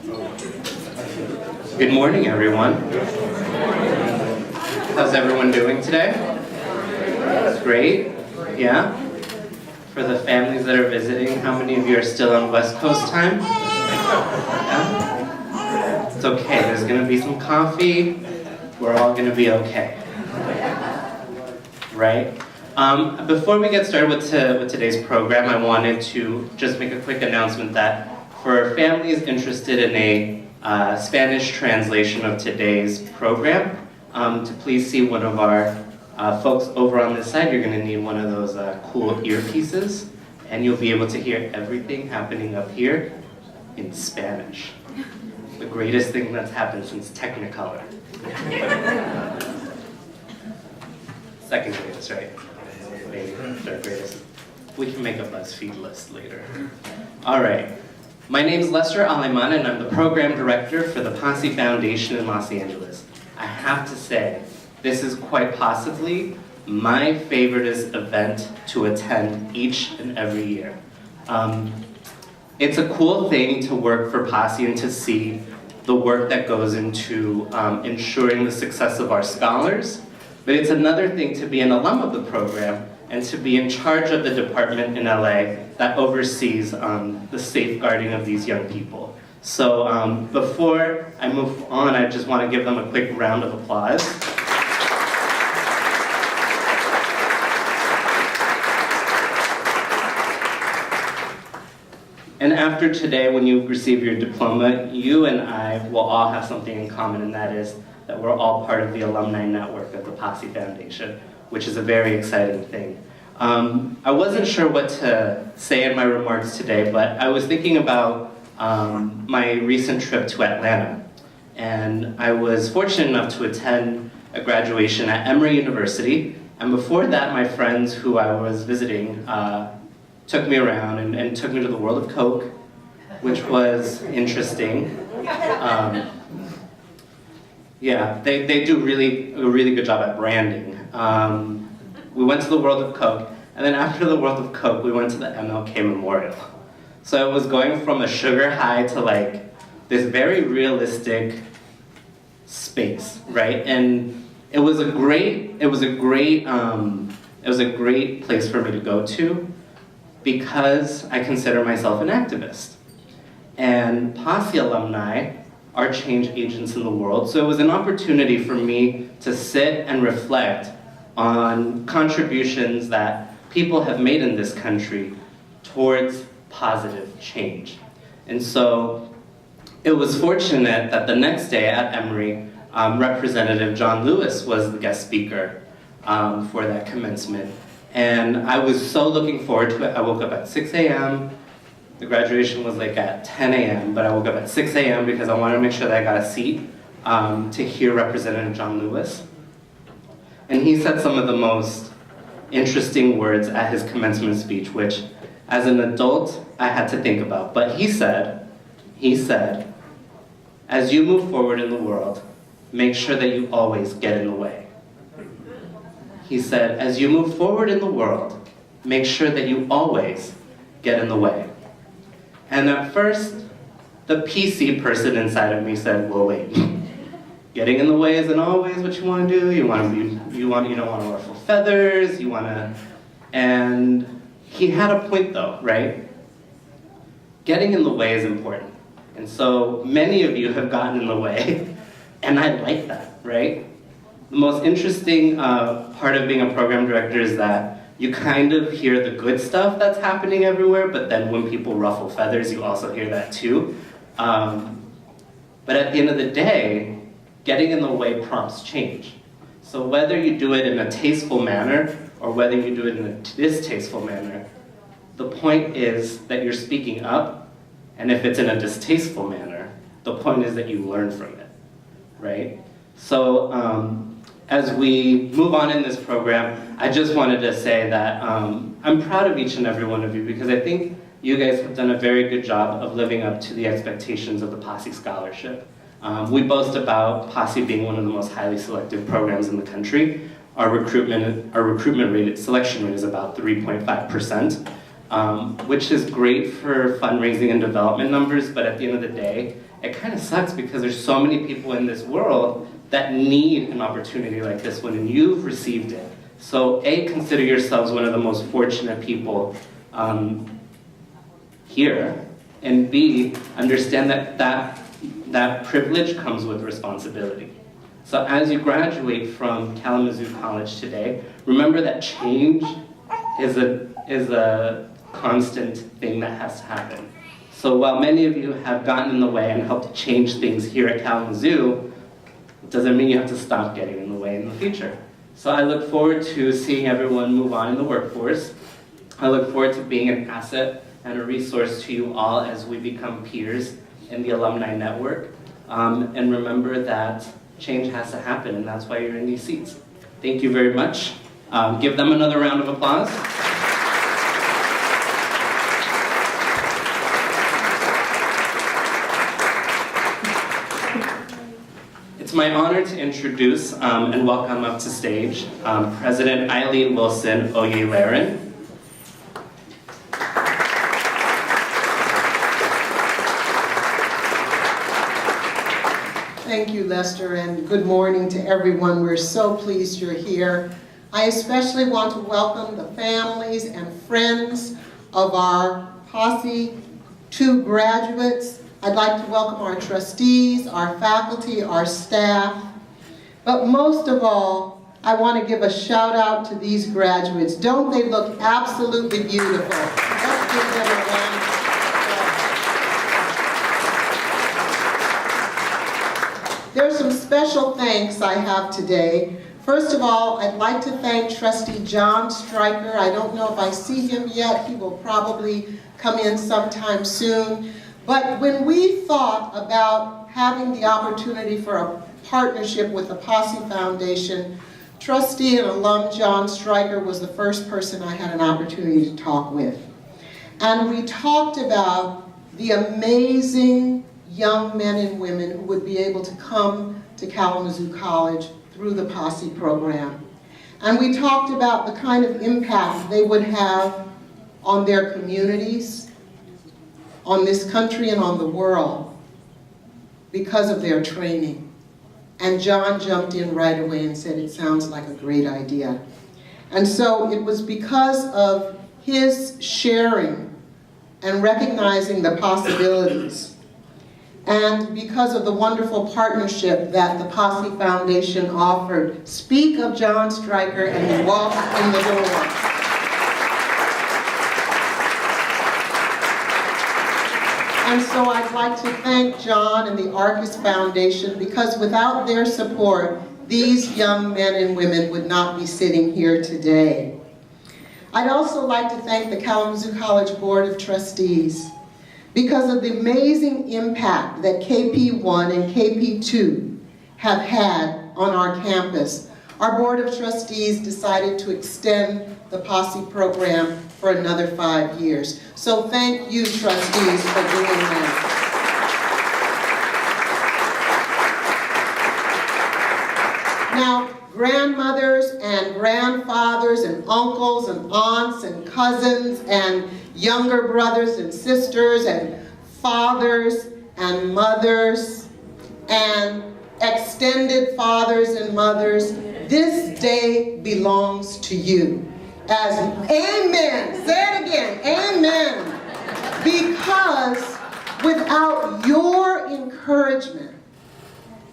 Good morning, everyone. How's everyone doing today? That's great. Yeah? For the families that are visiting, how many of you are still on West Coast time? Yeah? It's okay. There's going to be some coffee. We're all going to be okay. Right? Before we get started with today's program, I wanted to just make a quick announcement that for families interested in a Spanish translation of today's program, to please see one of our folks over on this side. You're going to need one of those cool earpieces, and you'll be able to hear everything happening up here in Spanish. The greatest thing that's happened since Technicolor. Second greatest, right? Maybe third greatest. We can make a BuzzFeed list later. All right. My name is Lester Aleman, and I'm the program director for the Posse Foundation in Los Angeles. I have to say, this is quite possibly my favoriteest event to attend each and every year. It's a cool thing to work for Posse and to see the work that goes into ensuring the success of our scholars, but it's another thing to be an alum of the program and to be in charge of the department in LA that oversees the safeguarding of these young people. So before I move on, I just want to give them a quick round of applause. And after today, when you receive your diploma, you and I will all have something in common, and that is that we're all part of the alumni network of the Posse Foundation, which is a very exciting thing. I wasn't sure what to say in my remarks today, but I was thinking about my recent trip to Atlanta. And I was fortunate enough to attend a graduation at Emory University. And before that, my friends who I was visiting took me around and took me to the world of Coke, which was interesting. Yeah, they do a really good job at branding. We went to the world of Coke, and then after the world of Coke, we went to the MLK Memorial. So it was going from a sugar high to like this very realistic space, right? And it was a great place for me to go to because I consider myself an activist. And Posse alumni are change agents in the world, so it was an opportunity for me to sit and reflect on contributions that people have made in this country towards positive change. And so it was fortunate that the next day at Emory, Representative John Lewis was the guest speaker for that commencement. And I was so looking forward to it. I woke up at 6 a.m. The graduation was like at 10 a.m., but I woke up at 6 a.m. because I wanted to make sure that I got a seat to hear Representative John Lewis. And he said some of the most interesting words at his commencement speech, which as an adult, I had to think about. But he said, as you move forward in the world, make sure that you always get in the way. He said, as you move forward in the world, make sure that you always get in the way. And at first, the PC person inside of me said, well, wait. Getting in the way isn't always what you want to do. You don't want to ruffle feathers. And he had a point though, right? Getting in the way is important. And so many of you have gotten in the way, and I like that, right? The most interesting part of being a program director is that you kind of hear the good stuff that's happening everywhere, but then when people ruffle feathers, you also hear that too. But at the end of the day, getting in the way prompts change. So whether you do it in a tasteful manner or whether you do it in a distasteful manner, the point is that you're speaking up, and if it's in a distasteful manner, the point is that you learn from it, right? So as we move on in this program, I just wanted to say that I'm proud of each and every one of you because I think you guys have done a very good job of living up to the expectations of the Posse Scholarship. We boast about Posse being one of the most highly selective programs in the country. Our recruitment selection rate is about 3.5%, which is great for fundraising and development numbers, but at the end of the day, it kind of sucks because there's so many people in this world that need an opportunity like this one, and you've received it. So A, consider yourselves one of the most fortunate people here, and B, understand that privilege comes with responsibility. So as you graduate from Kalamazoo College today, remember that change is a constant thing that has to happen. So while many of you have gotten in the way and helped change things here at Kalamazoo, it doesn't mean you have to stop getting in the way in the future. So I look forward to seeing everyone move on in the workforce. I look forward to being an asset and a resource to you all as we become peers in the alumni network. And remember that change has to happen, and that's why you're in these seats. Thank you very much. Give them another round of applause. It's my honor to introduce and welcome up to stage President Eileen Wilson Oyelaren. Thank you, Lester, and good morning to everyone. We're so pleased you're here. I especially want to welcome the families and friends of our Posse 2 graduates. I'd like to welcome our trustees, our faculty, our staff. But most of all, I want to give a shout out to these graduates. Don't they look absolutely beautiful? Let's give them a round. There's some special thanks I have today. First of all, I'd like to thank Trustee John Stryker. I don't know if I see him yet. He will probably come in sometime soon. But when we thought about having the opportunity for a partnership with the Posse Foundation, Trustee and alum John Stryker was the first person I had an opportunity to talk with. And we talked about the amazing young men and women who would be able to come to Kalamazoo College through the Posse program. And we talked about the kind of impact they would have on their communities, on this country, and on the world because of their training. And John jumped in right away and said, it sounds like a great idea. And so it was because of his sharing and recognizing the possibilities, and because of the wonderful partnership that the Posse Foundation offered. Speak of John Stryker and he walked in the door. And so I'd like to thank John and the Arcus Foundation, because without their support, these young men and women would not be sitting here today. I'd also like to thank the Kalamazoo College Board of Trustees, because of the amazing impact that KP1 and KP2 have had on our campus. Our Board of Trustees decided to extend the Posse program for another 5 years. So thank you, trustees, for doing that. Now, grandmothers and grandfathers and uncles and aunts and cousins and younger brothers and sisters and fathers and mothers and extended fathers and mothers, this day belongs to you. As amen, say it again, amen. Because without your encouragement,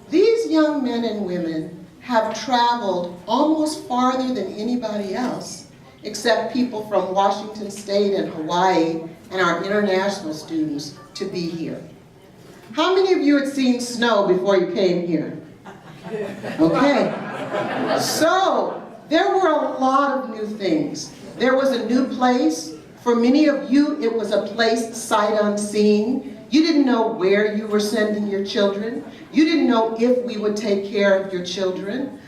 these young men and women have traveled almost farther than anybody else, except people from Washington State and Hawaii and our international students, to be here. How many of you had seen snow before you came here? Okay. So, there were a lot of new things. There was a new place. For many of you, it was a place sight unseen. You didn't know where you were sending your children. You didn't know if we would take care of your children.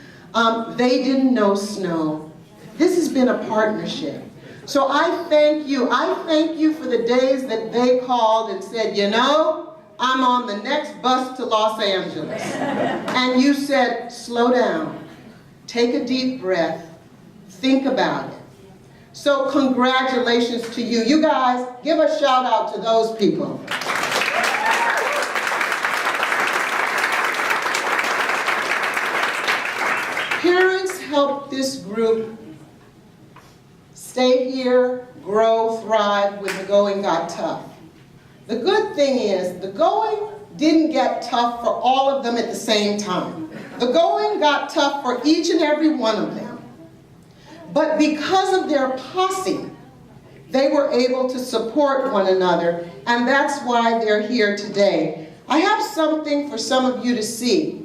They didn't know snow. This has been a partnership. So I thank you. I thank you for the days that they called and said, you know, I'm on the next bus to Los Angeles. And you said, slow down, take a deep breath, think about it. So congratulations to you. You guys, give a shout out to those people. Parents helped this group stay here, grow, thrive when the going got tough. The good thing is, the going didn't get tough for all of them at the same time. The going got tough for each and every one of them. But because of their posse, they were able to support one another, and that's why they're here today. I have something for some of you to see.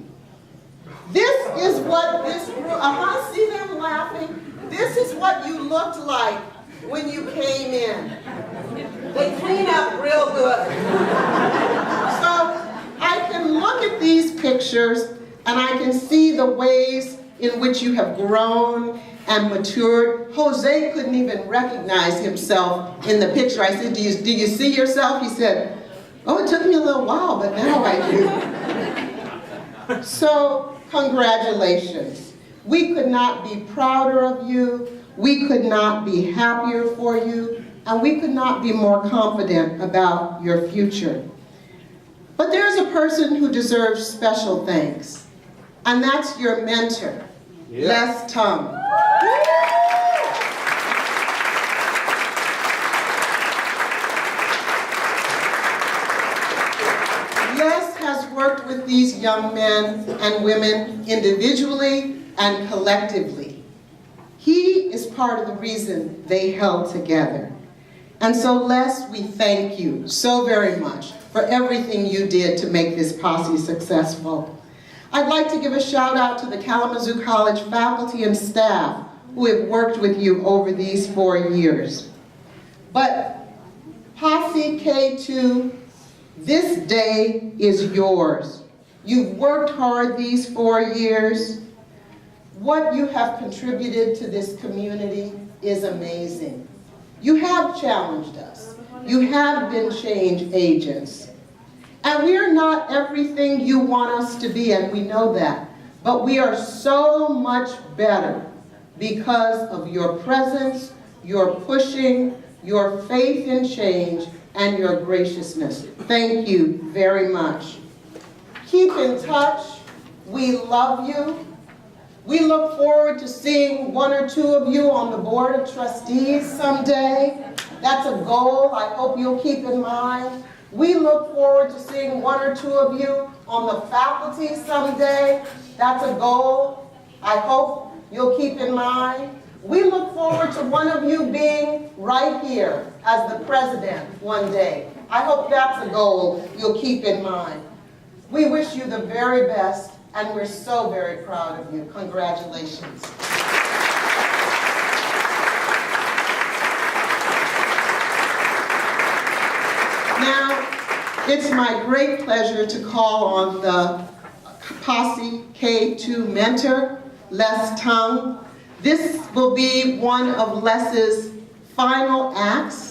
This is what this group, see them laughing? This is what you looked like when you came in. They clean up real good. So I can look at these pictures and I can see the ways in which you have grown and matured. Jose couldn't even recognize himself in the picture. I said, do you see yourself? He said, oh, it took me a little while, but now I do. So, congratulations. We could not be prouder of you. We could not be happier for you. And we could not be more confident about your future. But there's a person who deserves special thanks. And that's your mentor, Les Tung. Les has worked with these young men and women individually and collectively. He is part of the reason they held together. And so Les, we thank you so very much for everything you did to make this posse successful. I'd like to give a shout out to the Kalamazoo College faculty and staff who have worked with you over these 4 years. But Posse K2, this day is yours. You've worked hard these 4 years. What you have contributed to this community is amazing. You have challenged us. You have been change agents. And we are not everything you want us to be, and we know that. But we are so much better because of your presence, your pushing, your faith in change, and your graciousness. Thank you very much. Keep in touch. We love you. We look forward to seeing 1 or 2 of you on the board of trustees someday. That's a goal I hope you'll keep in mind. We look forward to seeing 1 or 2 of you on the faculty someday. That's a goal I hope you'll keep in mind. We look forward to one of you being right here as the president one day. I hope that's a goal you'll keep in mind. We wish you the very best, and we're so very proud of you. Congratulations. Now, it's my great pleasure to call on the Posse K2 mentor, Les Tung. This will be one of Les's final acts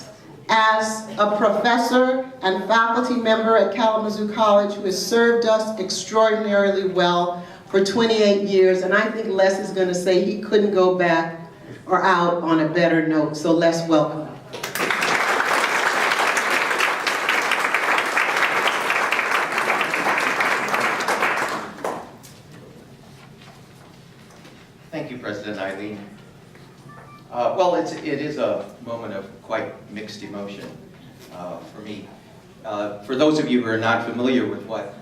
as a professor and faculty member at Kalamazoo College who has served us extraordinarily well for 28 years. And I think Les is going to say he couldn't go back or out on a better note. So Les, welcome. Thank you, President Eileen. Well, it is a moment of quite mixed emotion for me. For those of you who are not familiar with what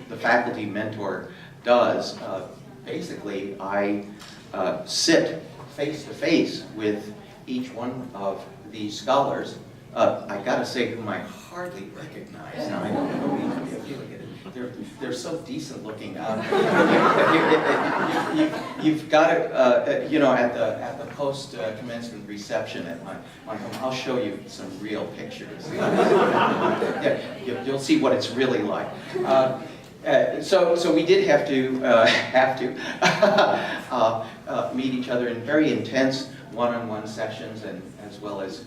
the faculty mentor does, basically I sit face to face with each one of these scholars. I gotta say, whom I hardly recognize. Now, I don't know if you look at it. They're so decent looking. You've got it, you know, at the post commencement reception at my home. I'll show you some real pictures. Yeah, you'll see what it's really like. So we did have to meet each other in very intense one-on-one sessions, and as well as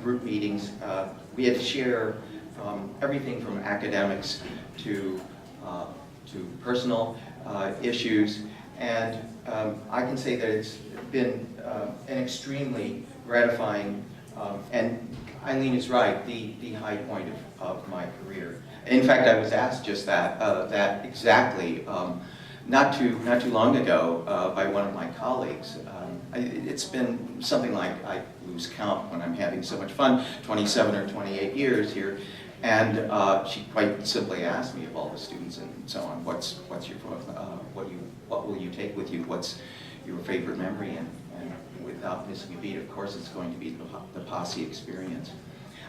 group meetings. We had to share everything from academics to personal issues, and I can say that it's been an extremely gratifying, and Eileen is right, the high point of my career. In fact, I was asked just that exactly not too long ago by one of my colleagues. It's been something like, I lose count when I'm having so much fun, 27 or 28 years here, and she quite simply asked me of all the students and so on, what's your what will you take with you? What's your favorite memory? And without missing a beat, of course, it's going to be the Posse experience.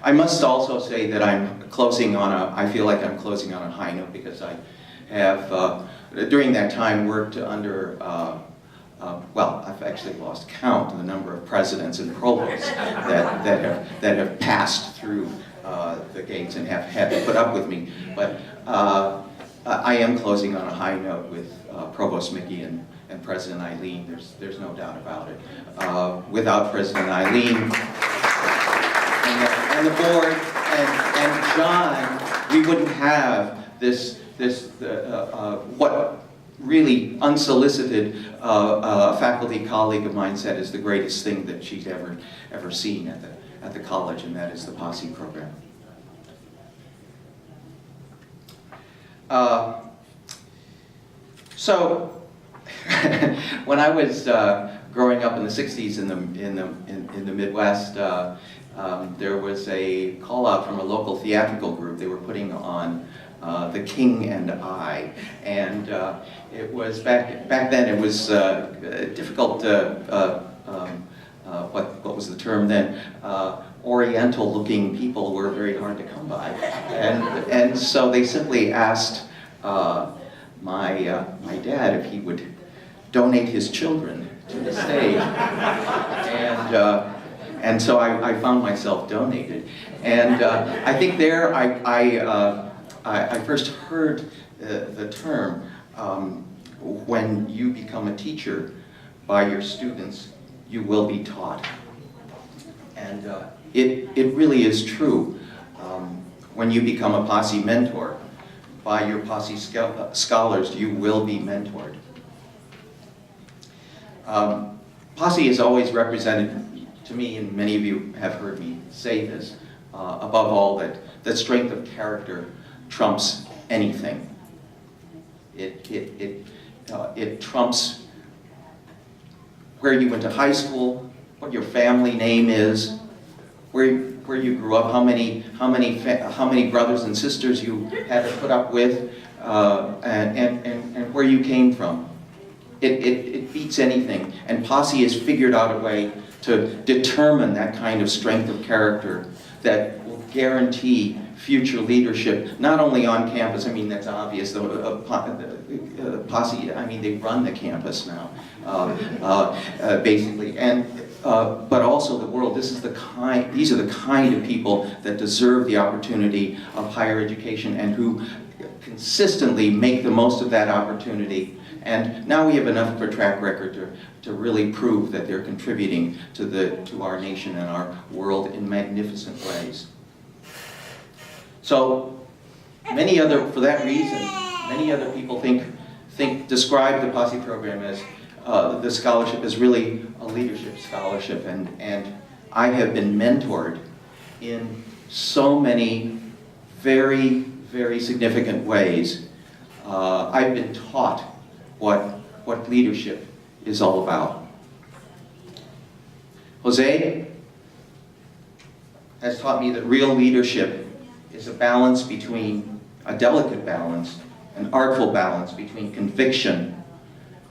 I must also say that I feel like I'm closing on a high note, because I have, during that time, worked under, well, I've actually lost count of the number of presidents and provosts that have passed through the gates and have had to put up with me. But I am closing on a high note with Provost Mickey and President Eileen. There's no doubt about it. Without President Eileen and the board and John, we wouldn't have this what really unsolicited faculty colleague of mine said is the greatest thing that she's ever seen at the college, and that is the Posse program. So when I was growing up in the '60s in the Midwest, there was a call out from a local theatrical group. They were putting on The King and I, and it was back then. It was difficult. What was the term then? Oriental-looking people were very hard to come by, and so they simply asked my dad if he would donate his children to the stage, and so I found myself donated, and I think there I first heard the term, when you become a teacher by your students, you will be taught. And it really is true. When you become a Posse mentor, by your Posse scholars, you will be mentored. Posse is always represented to me, and many of you have heard me say this, above all, that strength of character trumps anything. It trumps where you went to high school, what your family name is, where you grew up, how many brothers and sisters you had to put up with, and where you came from. It beats anything, and Posse has figured out a way to determine that kind of strength of character that will guarantee future leadership, not only on campus. I mean, that's obvious. Posse, I mean, they run the campus now, basically, and but also the world. These are the kind of people that deserve the opportunity of higher education and who consistently make the most of that opportunity. And now we have enough of a track record to really prove that they're contributing to our nation and our world in magnificent ways. So for that reason, many other people describe the Posse program as the scholarship as really a leadership scholarship, and I have been mentored in so many very, very significant ways. I've been taught what leadership is all about. Jose has taught me that real leadership is a balance between, a delicate balance, an artful balance between conviction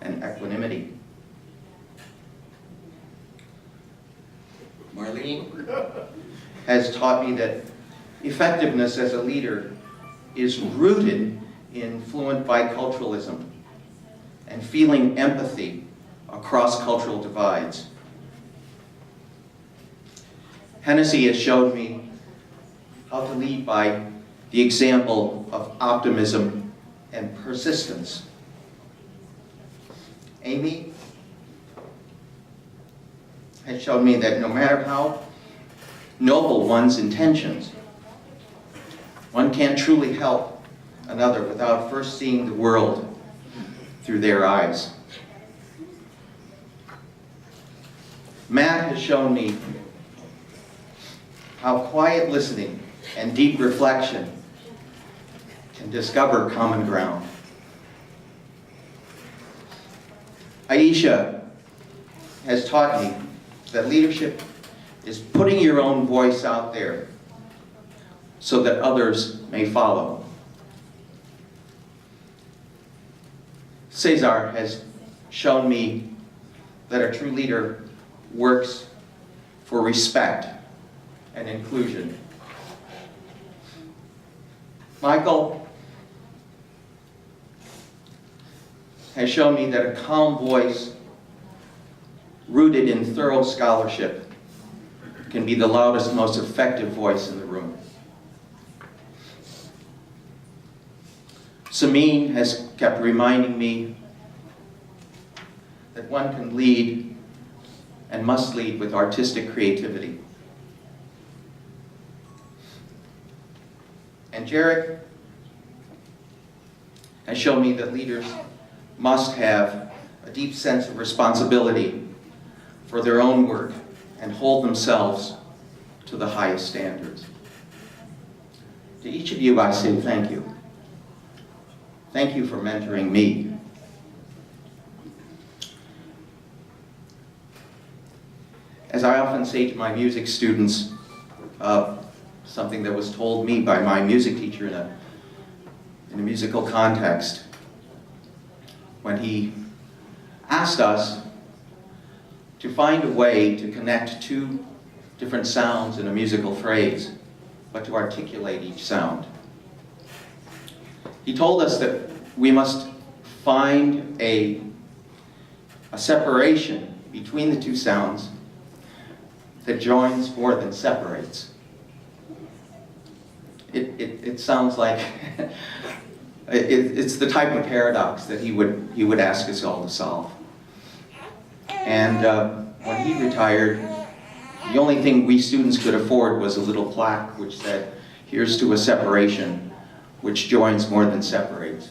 and equanimity. Marlene has taught me that effectiveness as a leader is rooted in fluent biculturalism and feeling empathy across cultural divides. Hennessy has showed me how to lead by the example of optimism and persistence. Amy has shown me that no matter how noble one's intentions, one can't truly help another without first seeing the world through their eyes. Matt has shown me how quiet listening and deep reflection can discover common ground. Aisha has taught me that leadership is putting your own voice out there so that others may follow. Cesar has shown me that a true leader works for respect and inclusion. Michael has shown me that a calm voice rooted in thorough scholarship can be the loudest, most effective voice in the room. Samin has kept reminding me that one can lead and must lead with artistic creativity. And Jarek has shown me that leaders must have a deep sense of responsibility for their own work and hold themselves to the highest standards. To each of you I say thank you. Thank you for mentoring me. As I often say to my music students, something that was told me by my music teacher in a musical context, when he asked us to find a way to connect two different sounds in a musical phrase, but to articulate each sound. He told us that we must find a separation between the two sounds that joins more than separates. It sounds like it's the type of paradox that he would ask us all to solve. And when he retired, the only thing we students could afford was a little plaque which said, "Here's to a separation which joins more than separates."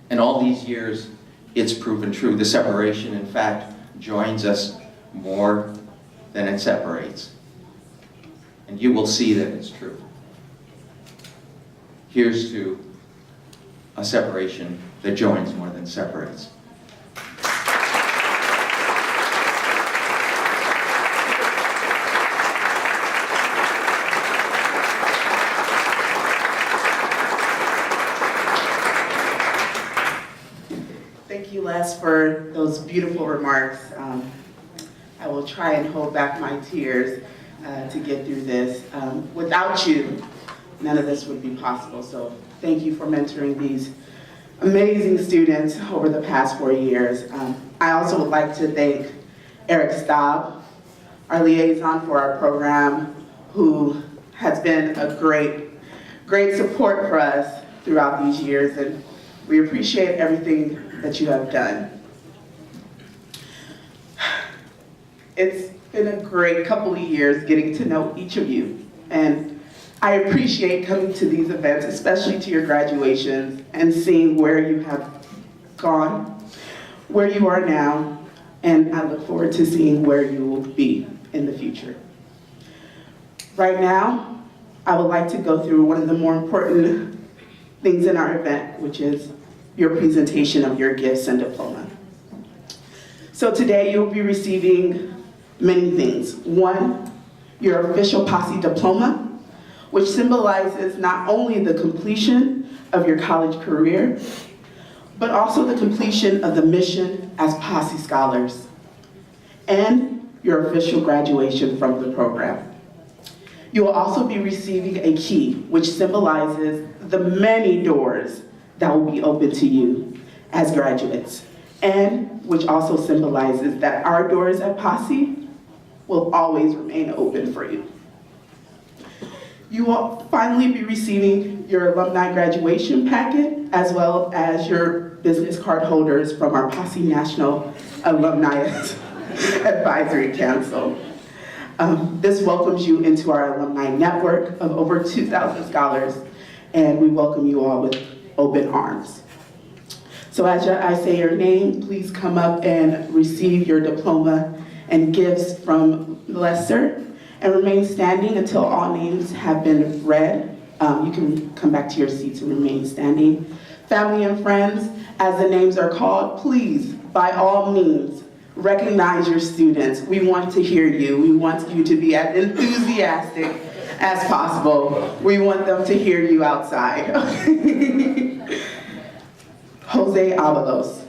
And all these years, it's proven true. The separation, in fact, joins us more than it separates. And you will see that it's true. Here's to a separation that joins more than separates. Thank you, Les, for those beautiful remarks. I will try and hold back my tears to get through this. Without you, none of this would be possible. So thank you for mentoring these amazing students over the past 4 years. I also would like to thank Eric Staub, our liaison for our program, who has been a great support for us throughout these years, and we appreciate everything that you have done. It's been a great couple of years getting to know each of you, and I appreciate coming to these events, especially to your graduations, and seeing where you have gone, where you are now, and I look forward to seeing where you will be in the future. Right now, I would like to go through one of the more important things in our event, which is your presentation of your gifts and diploma. So today you'll be receiving many things. One, your official Posse diploma, which symbolizes not only the completion of your college career, but also the completion of the mission as Posse scholars, and your official graduation from the program. You will also be receiving a key, which symbolizes the many doors that will be open to you as graduates, and which also symbolizes that our doors at Posse will always remain open for you. You will finally be receiving your alumni graduation packet, as well as your business card holders from our Posse National Alumni Advisory Council. This welcomes you into our alumni network of over 2,000 scholars, and we welcome you all with open arms. So as I say your name, please come up and receive your diploma and gifts from Lester, and remain standing until all names have been read. You can come back to your seats and remain standing Family and friends, as the names are called, please, by all means, recognize your students. We want to hear you. We want you to be as enthusiastic as possible. We want them to hear you outside. Jose Avalos.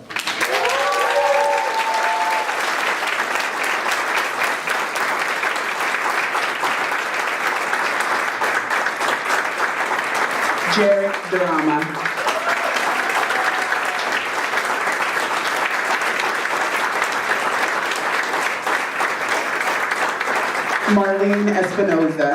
Jared Durama. Marlene Espinoza.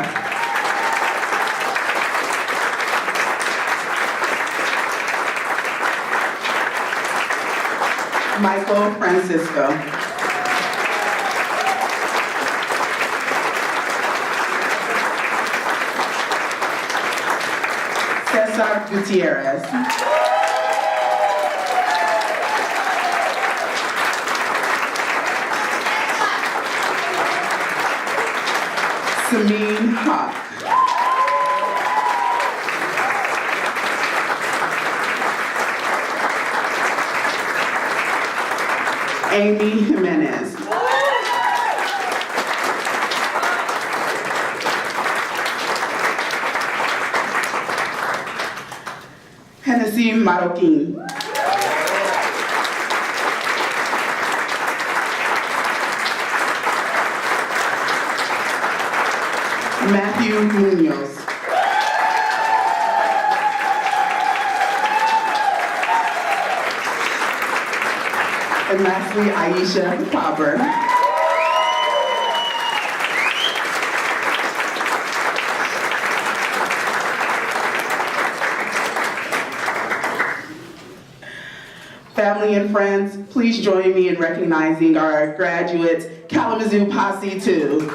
Michael Francisco. Cesar Gutierrez. Samin Hawk. Amy Jimenez. Hennessy Marroquin. Matthew Munoz. And lastly, Aisha Faber. Family and friends, please join me in recognizing our graduates, Kalamazoo Posse 2.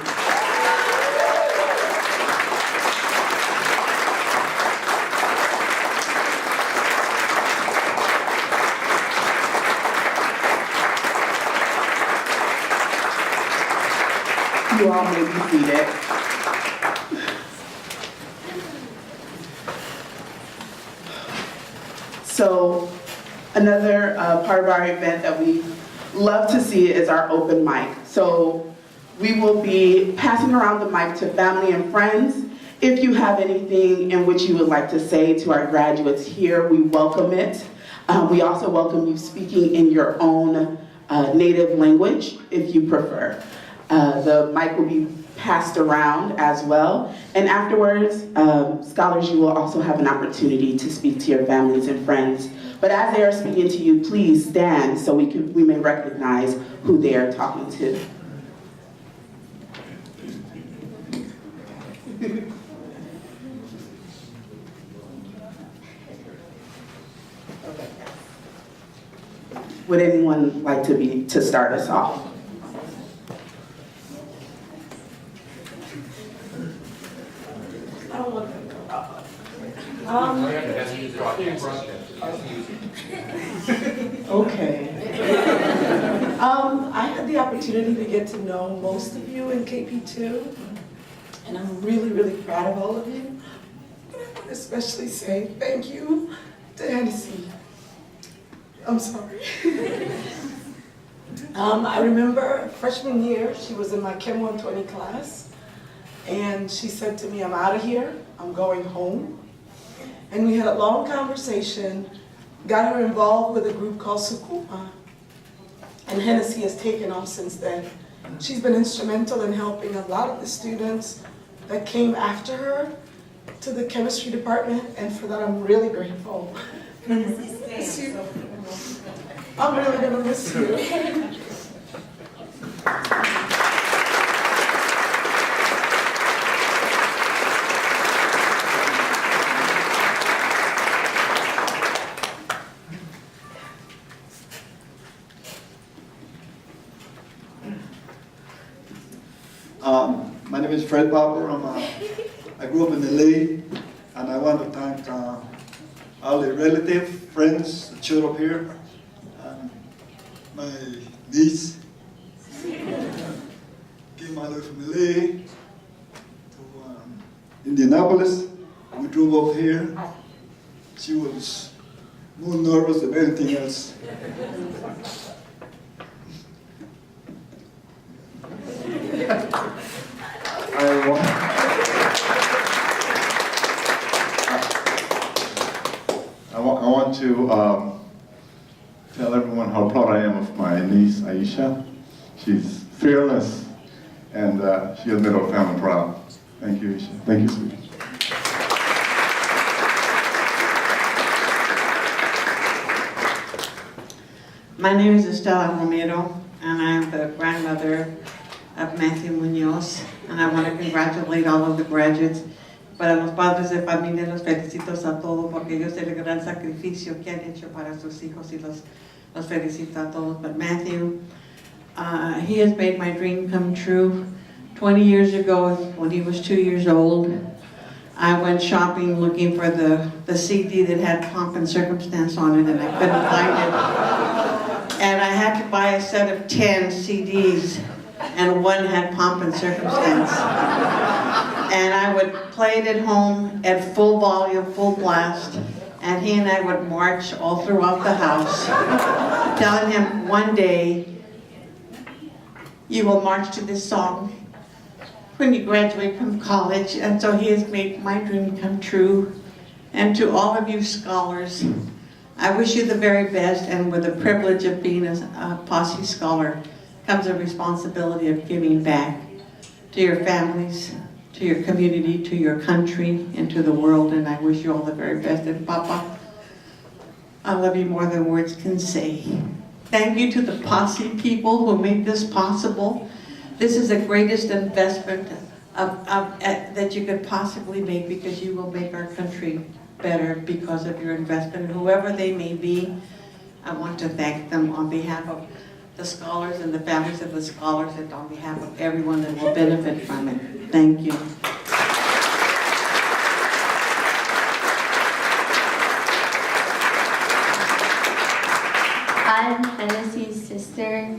You all may be seated. So another part of our event that we love to see is our open mic. So we will be passing around the mic to family and friends. If you have anything in which you would like to say to our graduates here, we welcome it. We also welcome you speaking in your own native language, if you prefer. The mic will be passed around as well. And afterwards, scholars, you will also have an opportunity to speak to your families and friends. But as they are speaking to you, please stand so we may recognize who they are talking to. Would anyone like to start us off? I don't want to go. Okay. I had the opportunity to get to know most of you in KP2, and I'm really, really proud of all of you. But I want to especially say thank you to Hennessy. I'm sorry. I remember freshman year, she was in my Chem 120 class, and she said to me, I'm out of here, I'm going home. And we had a long conversation, got her involved with a group called Sukuma, and Hennessy has taken off since then. She's been instrumental in helping a lot of the students that came after her to the chemistry department, and for that I'm really grateful. Miss you. I'm really gonna miss you. My name is Fred Popper. I grew up in LA, and I want to thank all the relatives, friends that showed up here, and my niece came all the way from LA to Indianapolis. We drove up here. She was more nervous than anything else. I want to tell everyone how proud I am of my niece, Aisha. She's fearless, and she has made our family proud. Thank you, Aisha. Thank you, sweetie. My name is Estela Romero, and I'm the grandmother of Matthew Munoz, and I want to congratulate all of the graduates. Para los padres de familia los felicito a todos porque ellos el gran sacrificio que han hecho para sus hijos y los felicito a todos. But Matthew, he has made my dream come true. 20 years ago, when he was 2 years old, I went shopping looking for the CD that had Pomp and Circumstance on it, and I couldn't find it. And I had to buy a set of 10 CDs, and one had Pomp and Circumstance. And I would play it at home at full volume, full blast, and he and I would march all throughout the house, telling him, one day, you will march to this song when you graduate from college. And so he has made my dream come true. And to all of you scholars, I wish you the very best, and with the privilege of being a Posse scholar comes a responsibility of giving back to your families, to your community, to your country, and to the world, and I wish you all the very best. And Papa, I love you more than words can say. Thank you to the Posse people who made this possible. This is the greatest investment that you could possibly make, because you will make our country better because of your investment. And whoever they may be, I want to thank them on behalf of the scholars and the families of the scholars, and on behalf of everyone that will benefit from it. Thank you. I'm Hennessy's sister.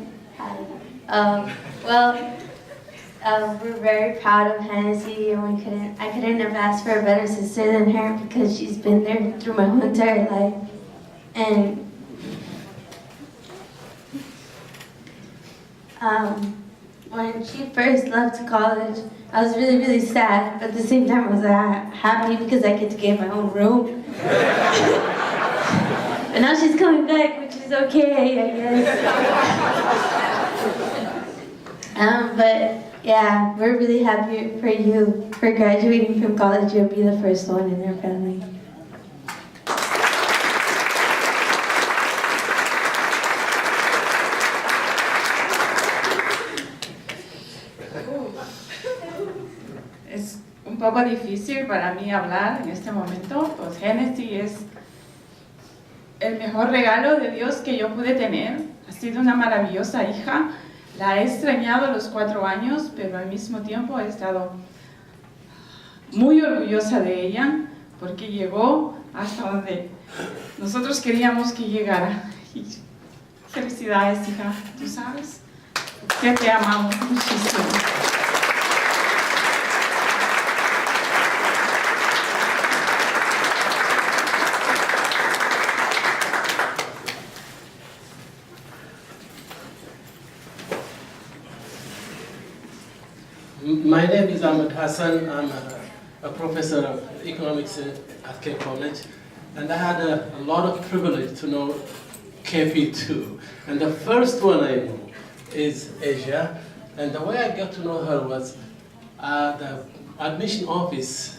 We're very proud of Hennessy, and I couldn't have asked for a better sister than her, because she's been there through my whole entire life. And when she first left college, I was really, really sad, but at the same time I was happy because I get to get my own room. And now she's coming back, which is okay, I guess. But yeah, we're really happy for you for graduating from college. You'll be the first one in our family. Es un poco difícil para mí hablar en este momento, pues Genesis es el mejor regalo de Dios que yo pude tener. Ha sido una maravillosa hija. La he extrañado a los 4 años, pero al mismo tiempo he estado muy orgullosa de ella, porque llegó hasta donde nosotros queríamos que llegara. Y felicidades, hija, tú sabes que te amamos muchísimo. My name is Ahmed Hassan. I'm a professor of economics at Cape College, and I had a lot of privilege to know KP2. And the first one I know is Asia, and the way I got to know her was the admission office.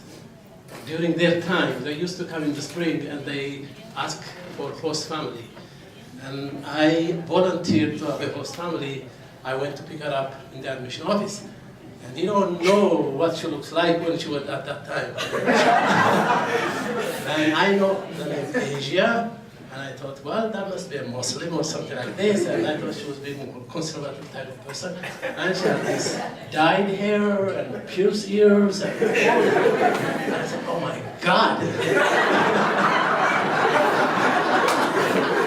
During their time, they used to come in the spring and they ask for host family. And I volunteered to have a host family. I went to pick her up in the admission office. And you don't know what she looks like when she was at that time. And I know the name Asia, and I thought, well, that must be a Muslim or something like this. And I thought she was being a conservative type of person. And she had this dyed hair and pierced ears. And I said, oh my God.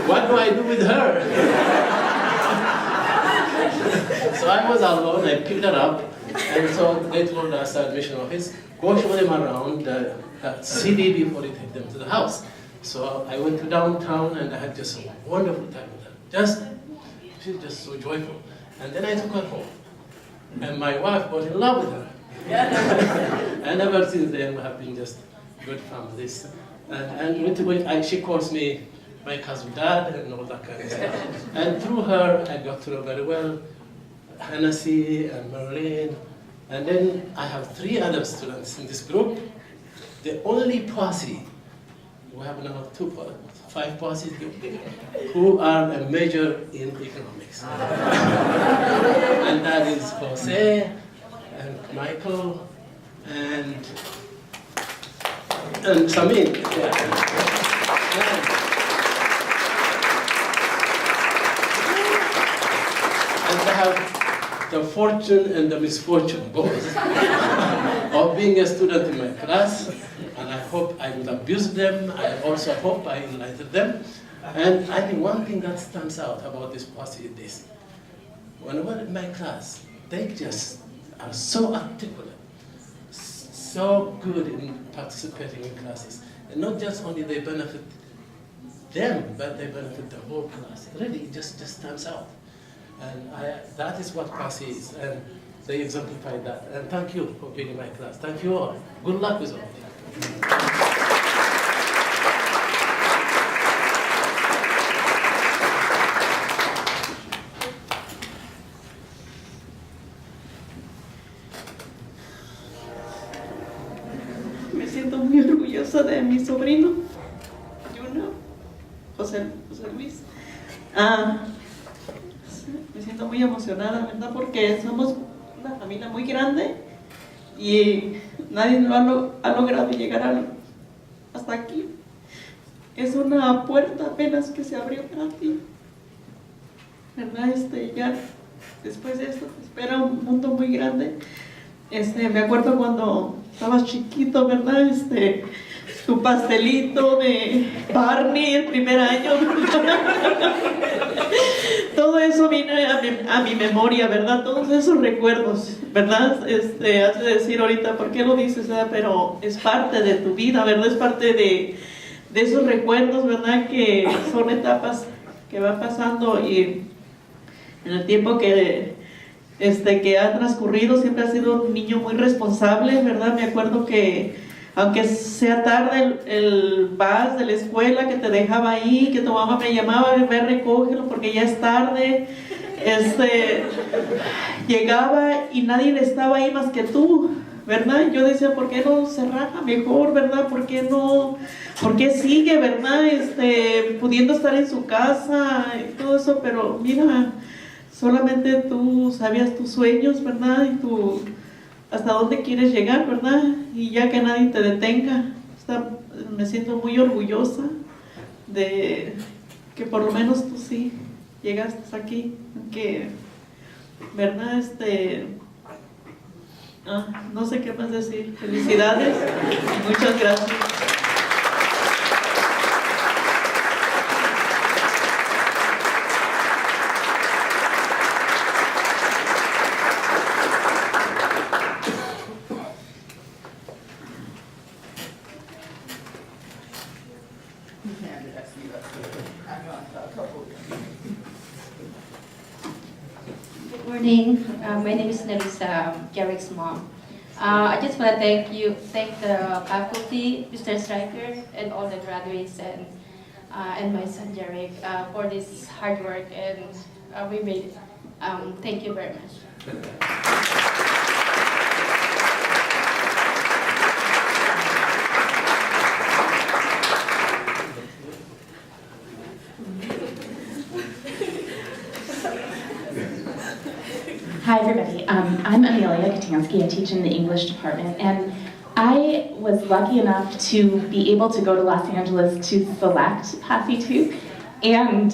What do I do with her? So I was alone, I picked her up. And so they told us at admission office, go show them around the CD before you take them to the house. So I went to downtown and I had just a wonderful time with her. She's just so joyful. And then I took her home. And my wife got in love with her. And ever since then we have been just good families. And she calls me my cousin dad and all that kind of stuff. And through her, I got to know very well Hennessy and Merlin. And then I have 3 other students in this group. The only Posse, we have now 5 Posses who are a major in economics. And that is Posse and Michael and Samin. And I have the fortune and the misfortune both of being a student in my class, and I hope I will abuse them. I also hope I enlighten them. And I think one thing that stands out about this Posse is this. When we're in my class, they just are so articulate, so good in participating in classes. And not just only they benefit them, but they benefit the whole class. Really, it just stands out. And that is what Posse is, and they exemplify that. And thank you for being in my class. Thank you all. Good luck with everything. Me siento muy orgullosa de mi sobrino, José Luis. Me siento muy emocionada, ¿verdad? Porque somos una familia muy grande y nadie ha logrado llegar hasta aquí. Es una puerta apenas que se abrió para ti, ¿verdad? Ya después de esto te espera un mundo muy grande. Me acuerdo cuando estabas chiquito, ¿verdad? Tu pastelito de Barney el primer año. Todo eso viene a mi memoria, ¿verdad? Todos esos recuerdos, ¿verdad? Has de decir ahorita, ¿por qué lo dices? ¿Verdad? Pero es parte de tu vida, ¿verdad? Es parte de esos recuerdos, ¿verdad? Que son etapas que van pasando y en el tiempo que ha transcurrido siempre has sido un niño muy responsable, ¿verdad? Me acuerdo que aunque sea tarde el bus de la escuela que te dejaba ahí, que tu mamá me llamaba, ve, recógelo porque ya es tarde, llegaba y nadie estaba ahí más que tú, ¿verdad? Yo decía, ¿por qué no se raja mejor, verdad? ¿Por qué sigue, verdad? Pudiendo estar en su casa y todo eso, pero mira, solamente tú sabías tus sueños, ¿verdad? Y hasta dónde quieres llegar, ¿verdad? Y ya que nadie te detenga, me siento muy orgullosa de que por lo menos tú sí llegaste aquí, que, ¿verdad? No sé qué más decir. Felicidades, muchas gracias. Good morning. My name is Nelisa, Garrick's mom. I just want to thank the faculty, Mr. Stryker, and all the graduates, and my son Jarek for this hard work, and we made it. Thank you very much. Hi everybody, I'm Amelia Katansky. I teach in the English department, and I was lucky enough to be able to go to Los Angeles to select Posse 2, and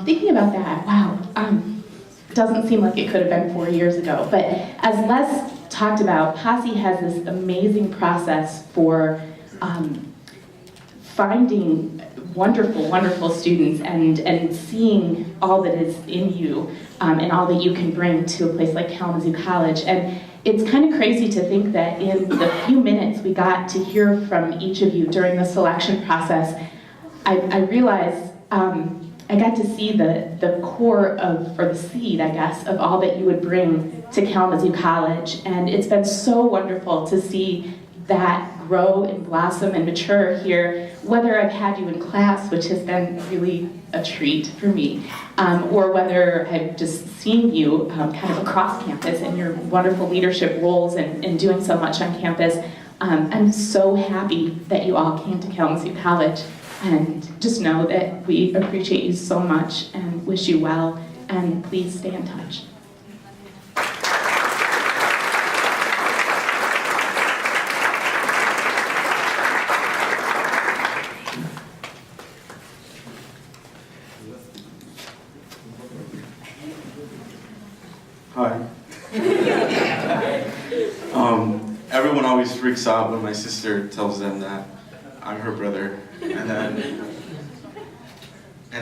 thinking about that, wow, doesn't seem like it could have been 4 years ago, but as Les talked about, Posse has this amazing process for finding wonderful, wonderful students and seeing all that is in you and all that you can bring to a place like Kalamazoo College. And it's kind of crazy to think that in the few minutes we got to hear from each of you during the selection process, I realized I got to see the core of, or the seed, I guess, of all that you would bring to Kalamazoo College. And it's been so wonderful to see that grow and blossom and mature here, whether I've had you in class, which has been really a treat for me, or whether I've just seen you kind of across campus and your wonderful leadership roles and doing so much on campus. I'm so happy that you all came to Kalamazoo College, and just know that we appreciate you so much and wish you well, and please stay in touch. Hi. Everyone always freaks out when my sister tells them that I'm her brother, and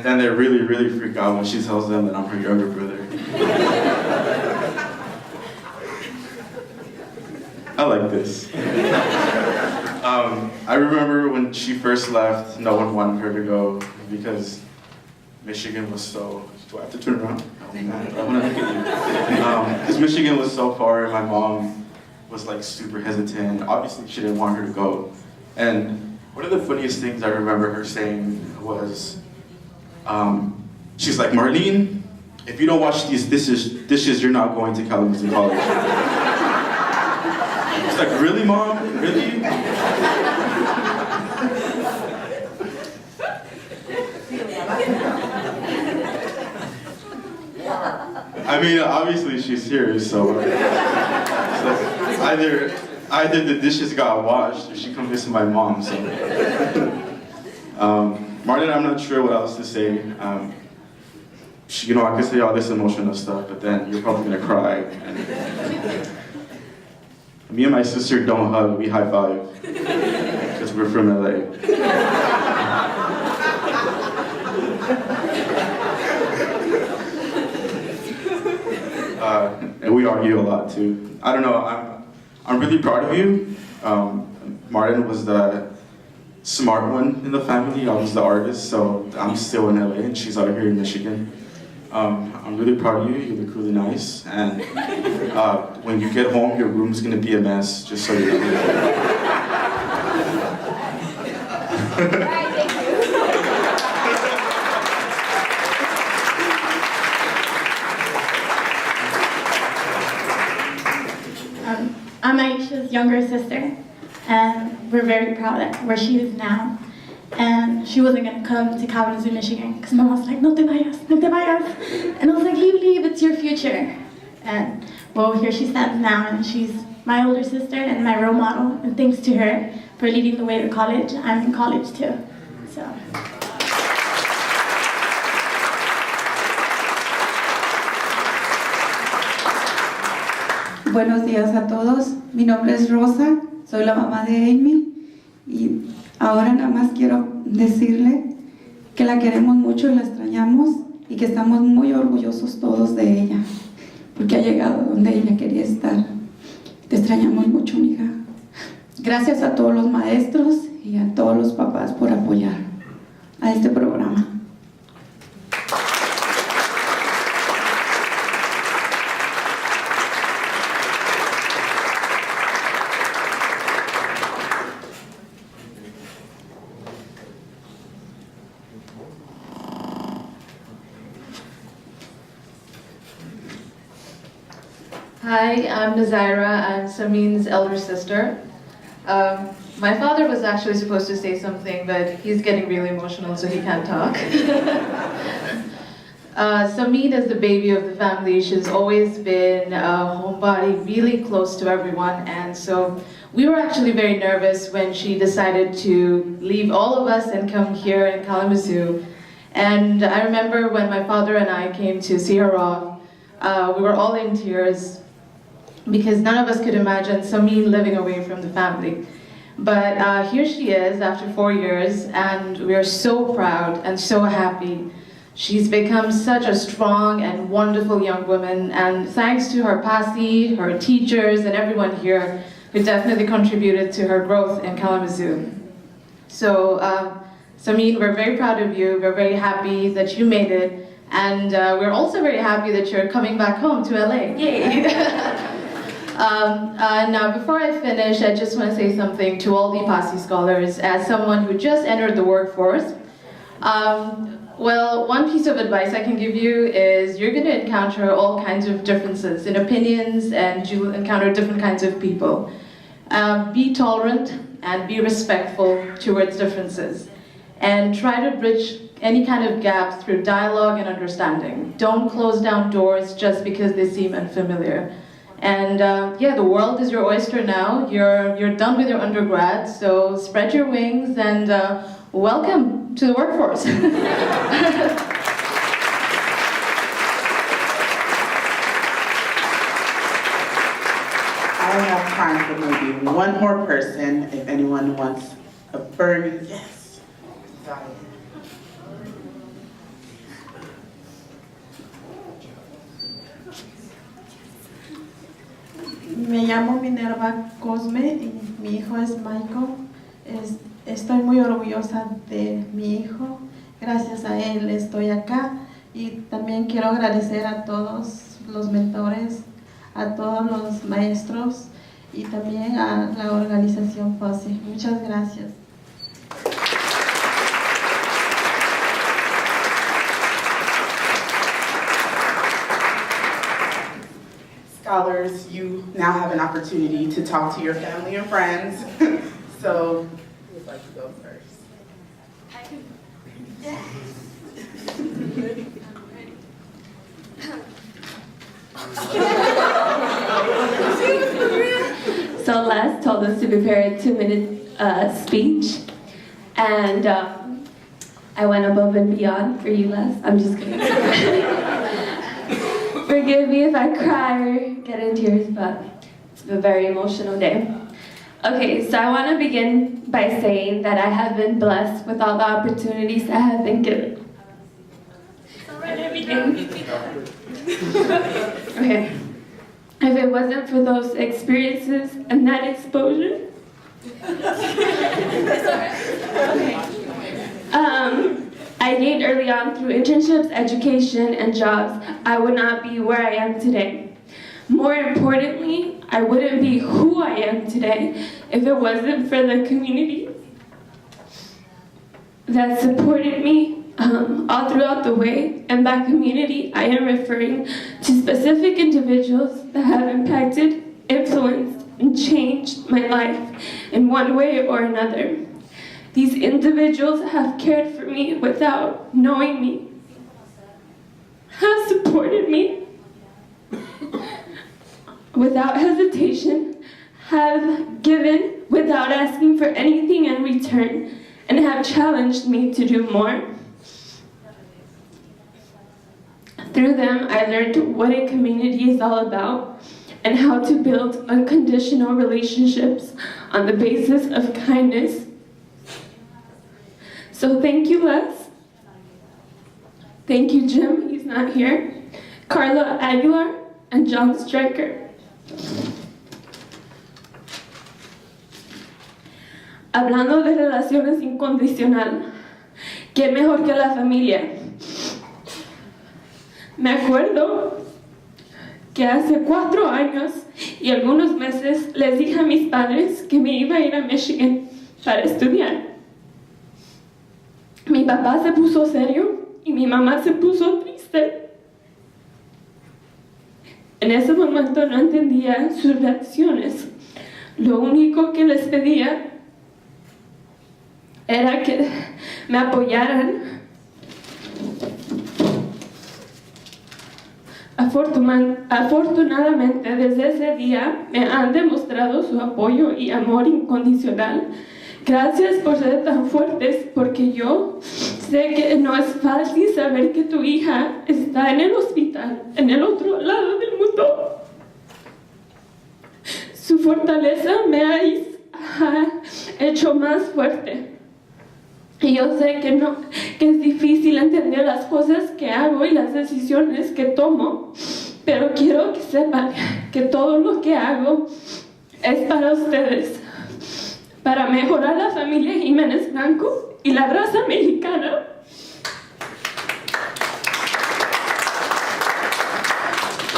then they really, really freak out when she tells them that I'm her younger brother. I like this. I remember when she first left, no one wanted her to go because Michigan was so... Do I have to turn around? Oh man, I want to look at you. Because Michigan was so far, and my mom was like super hesitant. Obviously, she didn't want her to go. And one of the funniest things I remember her saying was, she's like, Marlene, if you don't wash these dishes, you're not going to Kalamazoo College. It's like, really, Mom? Really? I mean, obviously she's serious, so either the dishes got washed or she come visit my mom. So, Martin, I'm not sure what else to say. You know, I could say all this emotional stuff, but then you're probably gonna cry. And me and my sister don't hug; we high five because we're from LA. And we argue a lot too. I don't know, I'm really proud of you. Martin was the smart one in the family. I was the artist, so I'm still in LA and she's out here in Michigan. I'm really proud of you. You look really nice. And when you get home, your room's gonna be a mess, just so you know. I'm Aisha's younger sister, and we're very proud of where she is now. And she wasn't going to come to Kalamazoo, Michigan, because Mama was like, no te vayas, no te vayas. And I was like, leave, it's your future. And well, here she stands now, and she's my older sister and my role model. And thanks to her for leading the way to college, I'm in college too. So. Buenos días a todos, mi nombre es Rosa, soy la mamá de Amy y ahora nada más quiero decirle que la queremos mucho y la extrañamos y que estamos muy orgullosos todos de ella porque ha llegado donde ella quería estar. Te extrañamos mucho, mija. Gracias a todos los maestros y a todos los papás por apoyar a este programa. Hi, I'm Nazaira. I'm Samin's elder sister. My father was actually supposed to say something, but he's getting really emotional, so he can't talk. Samin is the baby of the family. She's always been a homebody, really close to everyone, and so we were actually very nervous when she decided to leave all of us and come here in Kalamazoo. And I remember when my father and I came to see her off, we were all in tears, because none of us could imagine Samin living away from the family. But here she is after 4 years, and we are so proud and so happy. She's become such a strong and wonderful young woman, and thanks to her Posse, her teachers, and everyone here who definitely contributed to her growth in Kalamazoo. So Samin, we're very proud of you. We're very happy that you made it. And we're also very happy that you're coming back home to LA. Yay! Now, before I finish, I just want to say something to all the Posse scholars as someone who just entered the workforce. Well, one piece of advice I can give you is you're going to encounter all kinds of differences in opinions, and you'll encounter different kinds of people. Be tolerant and be respectful towards differences. And try to bridge any kind of gaps through dialogue and understanding. Don't close down doors just because they seem unfamiliar. And yeah, the world is your oyster now. You're done with your undergrad, so spread your wings and welcome to the workforce. I have time for maybe one more person if anyone wants a burning yes. Me llamo Minerva Cosme y mi hijo es Michael. Estoy muy orgullosa de mi hijo. Gracias a él estoy acá y también quiero agradecer a todos los mentores, a todos los maestros y también a la organización Posse. Muchas gracias. Scholars, you now have an opportunity to talk to your family and friends. So, who would like to go first? So Les told us to prepare a 2-minute speech, and I went above and beyond for you, Les. I'm just kidding. Forgive me if I cry or get in tears, but it's a very emotional day. Okay, so I want to begin by saying that I have been blessed with all the opportunities that have been given. Okay. If it wasn't for those experiences and that exposure, I gained early on through internships, education, and jobs, I would not be where I am today. More importantly, I wouldn't be who I am today if it wasn't for the community that supported me all throughout the way. And by community, I am referring to specific individuals that have impacted, influenced, and changed my life in one way or another. These individuals have cared for me without knowing me, have supported me without hesitation, have given without asking for anything in return, and have challenged me to do more. Through them, I learned what a community is all about and how to build unconditional relationships on the basis of kindness. So thank you, Les. Thank you, Jim, he's not here. Carla Aguilar and John Stryker. Hablando de relaciones incondicional, ¿qué mejor que la familia? Me acuerdo que hace 4 años y algunos meses les dije a mis padres que me iba a ir a Michigan para estudiar. Mi papá se puso serio y mi mamá se puso triste. En ese momento no entendía sus reacciones. Lo único que les pedía era que me apoyaran. Afortunadamente, desde ese día me han demostrado su apoyo y amor incondicional. Gracias por ser tan fuertes, porque yo sé que no es fácil saber que tu hija está en el hospital, en el otro lado del mundo. Su fortaleza me ha hecho más fuerte. Y yo sé que es difícil entender las cosas que hago y las decisiones que tomo, pero quiero que sepan que todo lo que hago es para ustedes. para mejorar la familia Jiménez Franco y la raza mexicana.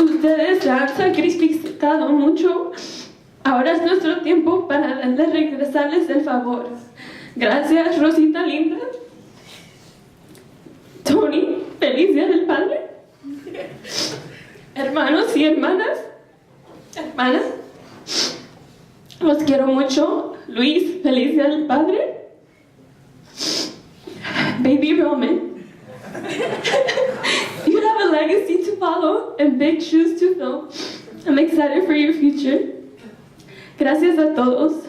Ustedes se han sacrificado mucho. Ahora es nuestro tiempo para regresarles el favor. Gracias, Rosita linda. Tony, feliz Día del Padre. Hermanos y hermanas, los quiero mucho. Luis, feliz Día del Padre. Baby Roman, you have a legacy to follow and big shoes to fill. I'm excited for your future. Gracias a todos.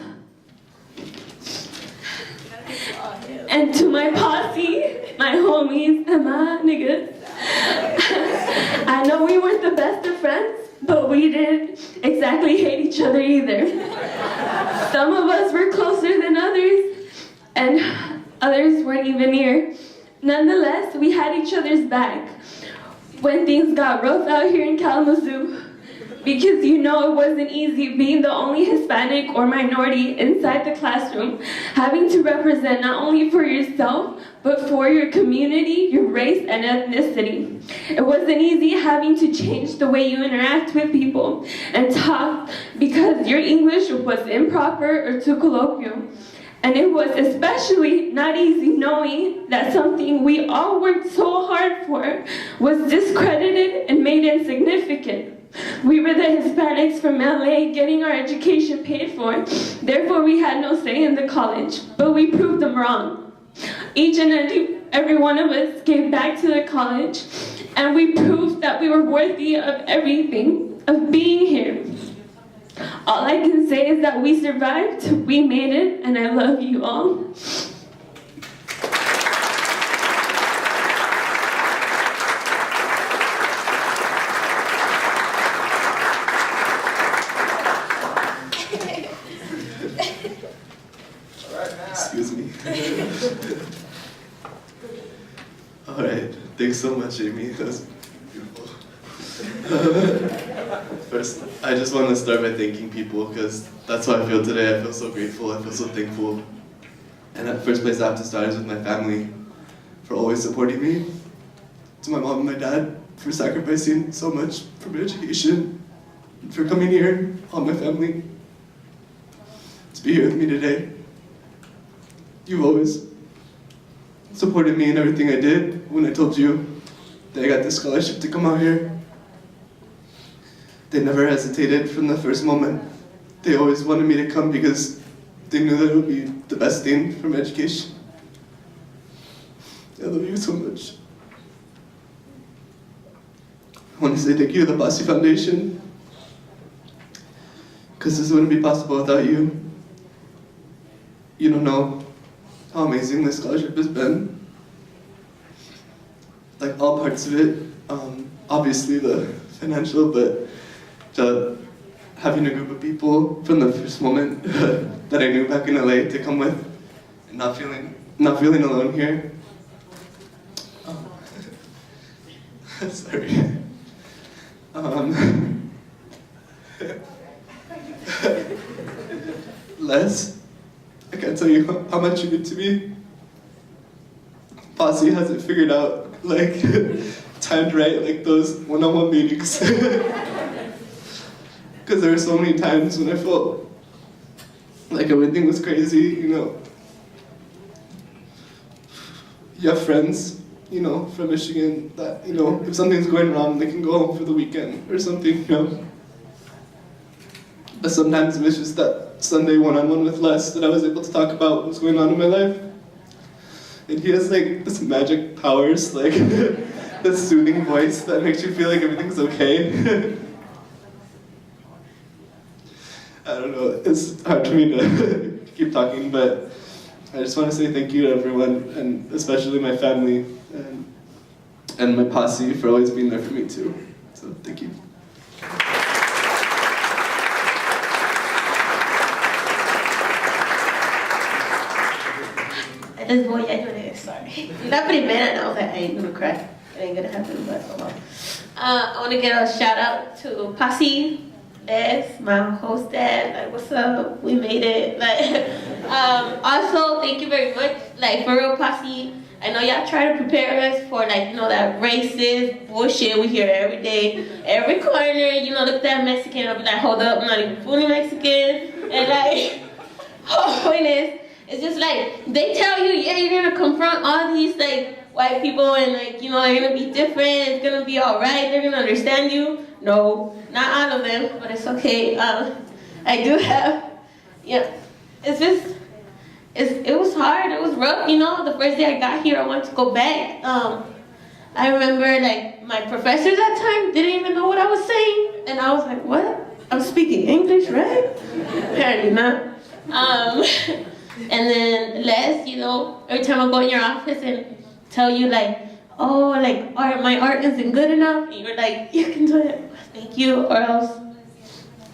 And to my posse, my homies, and my niggas. I know we weren't the best of friends, but we didn't exactly hate each other either. Some of us were closer than others, and others weren't even near. Nonetheless, we had each other's back when things got rough out here in Kalamazoo. Because you know it wasn't easy being the only Hispanic or minority inside the classroom, having to represent not only for yourself, but for your community, your race, and ethnicity. It wasn't easy having to change the way you interact with people and talk because your English was improper or too colloquial. And it was especially not easy knowing that something we all worked so hard for was discredited and made insignificant. We were the Hispanics from LA getting our education paid for, therefore we had no say in the college, but we proved them wrong. Each and every one of us gave back to the college, and we proved that we were worthy of everything, of being here. All I can say is that we survived, we made it, and I love you all. Excuse me. All right, thanks so much, Amy. That was beautiful. First, I just want to start by thanking people because that's how I feel today. I feel so grateful, I feel so thankful. And at first place I have to start is with my family for always supporting me. To my mom and my dad for sacrificing so much for my education, and for coming here, all my family, to be here with me today. You've always supported me in everything I did. When I told you that I got this scholarship to come out here, they never hesitated from the first moment. They always wanted me to come because they knew that it would be the best thing for my education. I love you so much. I want to say thank you to the Posse Foundation, because this wouldn't be possible without you. You don't know how amazing this scholarship has been. Like all parts of it, obviously the financial, but having a group of people from the first moment that I knew back in LA to come with, and not feeling alone here. Sorry. Les, I can't tell you how much you did to me. Posse hasn't figured out, like, timed right, like those one-on-one meetings. Because there were so many times when I felt like everything was crazy, you know. You have friends, you know, from Michigan that, you know, if something's going wrong, they can go home for the weekend or something, you know. But sometimes it was just that Sunday one-on-one with Les that I was able to talk about what's going on in my life. And he has like this magic powers, like this soothing voice that makes you feel like everything's okay. I don't know, it's hard for me to keep talking, but I just want to say thank you to everyone, and especially my family and my posse for always being there for me too. So thank you. Les voy a llorar, sorry. La primera, no, I ain't gonna cry. It ain't gonna happen, but oh well. I want to give a shout out to Posse, Les, my host dad. Like, what's up? We made it. Like, Also, thank you very much. Like, for real, Posse, I know y'all try to prepare us for, like, you know, that racist bullshit we hear every day. Every corner, you know, look at that Mexican, I'll be like, hold up, I'm not even fully Mexican. And, like, whole point is, it's just like, they tell you, yeah, you're gonna confront all these, like, white people and, like, you know, they're gonna be different, it's gonna be all right, they're gonna understand you. No, not all of them, but it's okay. I do have, yeah, it's just, it was hard, it was rough, you know. The first day I got here, I wanted to go back. I remember, like, my professors that time didn't even know what I was saying, and I was like, what? I'm speaking English, right? Apparently not. And then Les, you know, every time I go in your office and tell you, like, oh, like, my art isn't good enough, and you're like, you can do it, thank you, or else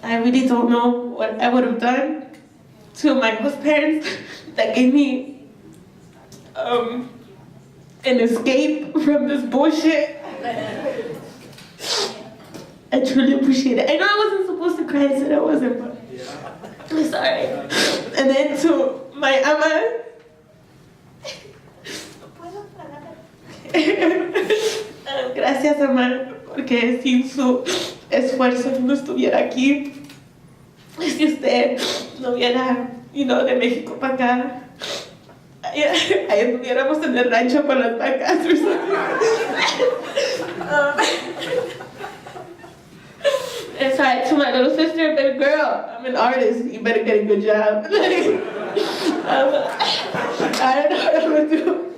I really don't know what I would have done to my host parents that gave me an escape from this bullshit. I truly appreciate it. I know I wasn't supposed to cry, I said I wasn't, but I'm sorry. And then to my ama, gracias, ama, porque sin su esfuerzo yo no estuviera aquí. Si usted no hubiera, you know, de México para acá, ahí estuviéramos en el rancho con las vacas or something. And sorry, to my little sister, baby girl, I'm an artist, you better get a good job. I don't know what I'm gonna do.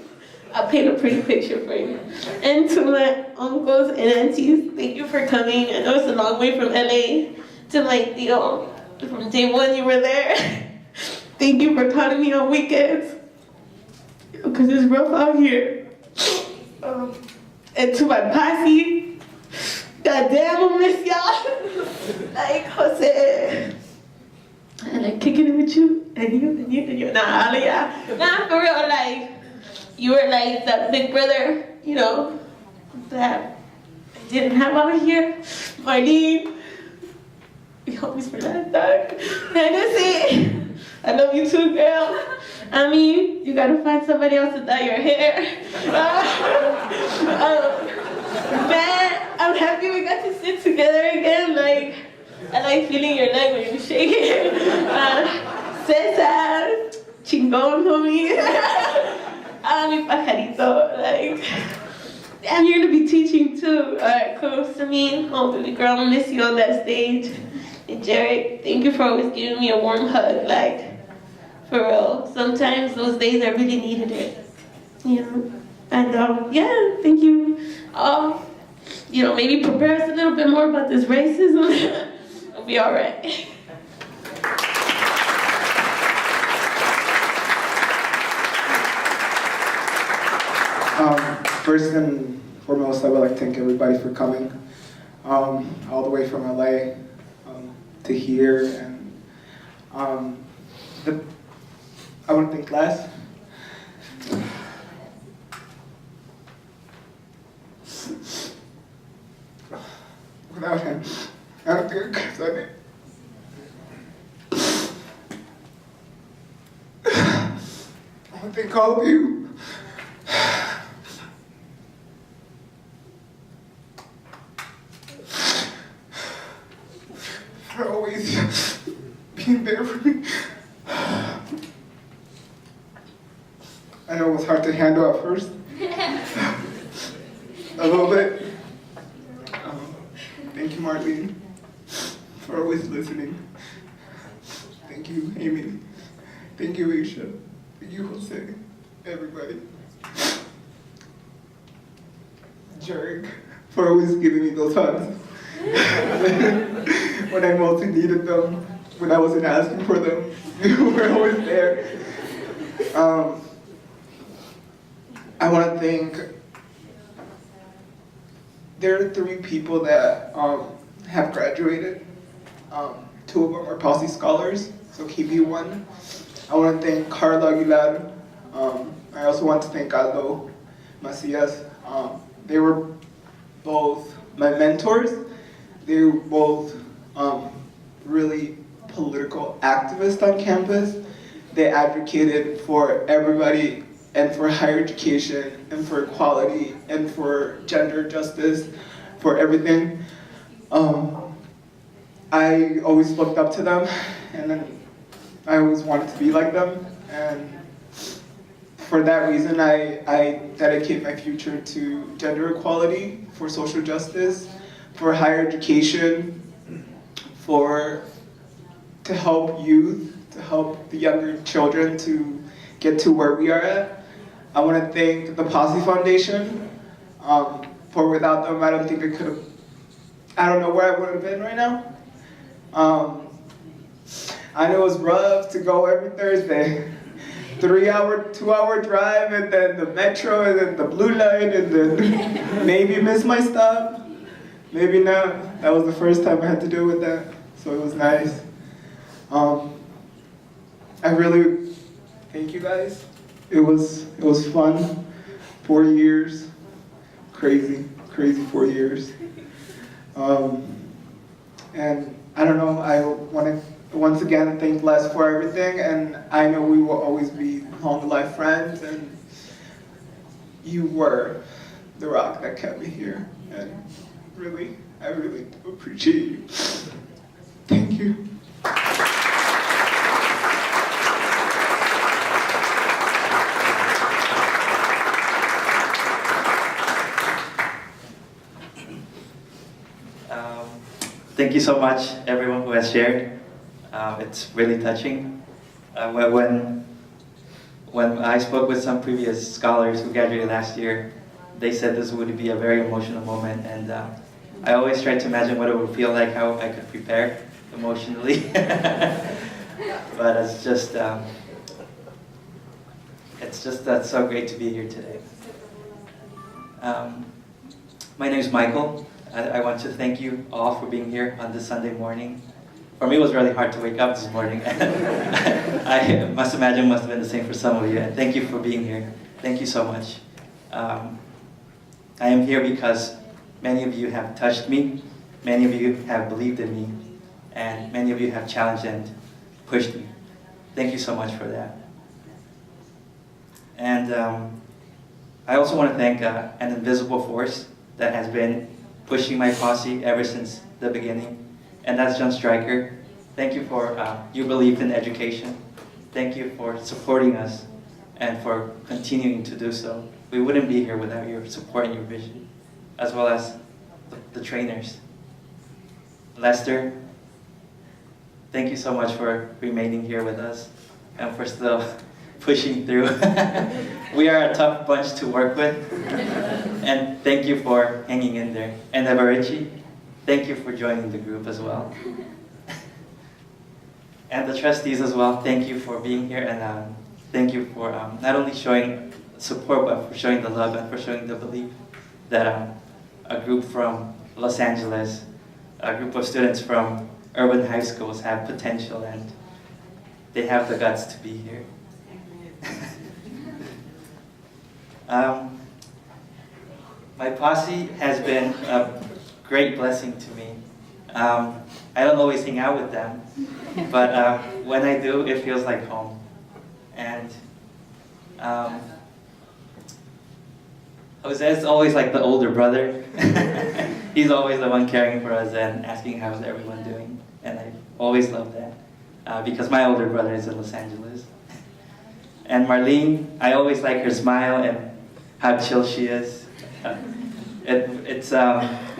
I'll paint a pretty picture for you. And to my uncles and aunties, thank you for coming. I know it's a long way from LA. To my tío, from day one you were there. Thank you for calling me on weekends, because it's rough out here. And to my posse, goddamn, I miss y'all. Like Jose, I like kicking it with you, and you, nah, all of y'all. Nah, for real, like, you were like that big brother, you know, that I didn't have out here. Marlene, we always for that, dog. Hennessy, I love you too, girl. I mean, you gotta find somebody else to dye your hair. Man, I'm happy we got to sit together again. Like, I like feeling your leg when you shake it. Cesar, chingón, homie. Mi pajarito, like, damn, you're gonna be teaching too. Alright, cool. Samine, oh baby girl, I miss you on that stage. And Jarek, thank you for always giving me a warm hug, like, for real. Sometimes those days I really needed it, you know. And yeah, thank you. You know, maybe prepare us a little bit more about this racism. It'll be alright. First and foremost, I would like to thank everybody for coming, all the way from LA to here, and I want to thank Les. Without him, I don't think I could have done it. I want to thank all of you. For always being there for me. I know it was hard to handle at first. A little bit. Thank you, Marlene, for always listening. Thank you, Amy. Thank you, Aisha. Thank you, Jose. Everybody. Jarek, for always giving me those hugs. When I mostly needed them, when I wasn't asking for them, you were always there. I want to thank, there are 3 people that have graduated. 2 of them are Posse scholars, so keep you one. I want to thank Carla Aguilar. I also want to thank Aldo Macias. They were both my mentors. They were both really political activists on campus. they advocated for everybody and for higher education and for equality and for gender justice, for everything. I always looked up to them, and then I always wanted to be like them, and for that reason I dedicate my future to gender equality, for social justice, for higher education, to help youth, to help the younger children to get to where we are at. I want to thank the Posse Foundation, for without them I don't think I could have, I don't know where I would have been right now. I know it was rough to go every Thursday. 2-hour drive, and then the metro, and then the blue light, and then maybe miss my stop. Maybe not. That was the first time I had to deal with that, so it was nice. I really thank you guys. It was fun. 4 years, crazy 4 years. And I don't know, I want to once again thank Les for everything, and I know we will always be long life friends, and you were the rock that kept me here, and really, I really do appreciate you. Thank you. Thank you so much, everyone who has shared. It's really touching. When I spoke with some previous scholars who graduated last year, they said this would be a very emotional moment, and I always tried to imagine what it would feel like, how I could prepare emotionally. But it's just that's so great to be here today. My name is Michael. I want to thank you all for being here on this Sunday morning. For me, it was really hard to wake up this morning. I must imagine it must have been the same for some of you. And thank you for being here. Thank you so much. I am here because many of you have touched me, many of you have believed in me, and many of you have challenged and pushed me. Thank you so much for that. And I also want to thank an invisible force that has been pushing my posse ever since the beginning, and that's John Stryker. Thank you for your belief in education. Thank you for supporting us and for continuing to do so. We wouldn't be here without your support and your vision, as well as the trainers. Lester, thank you so much for remaining here with us and for still pushing through. We are a tough bunch to work with, and thank you for hanging in there. And Evarichi, thank you for joining the group as well. And the trustees as well, thank you for being here, and thank you for not only showing support, but for showing the love and for showing the belief that a group from Los Angeles, a group of students from urban high schools have potential, and they have the guts to be here. My posse has been a great blessing to me. I don't always hang out with them, but when I do, it feels like home. And Jose's always like the older brother. He's always the one caring for us and asking how's everyone doing. And I always love that because my older brother is in Los Angeles. And Marlene, I always like her smile and how chill she is. It's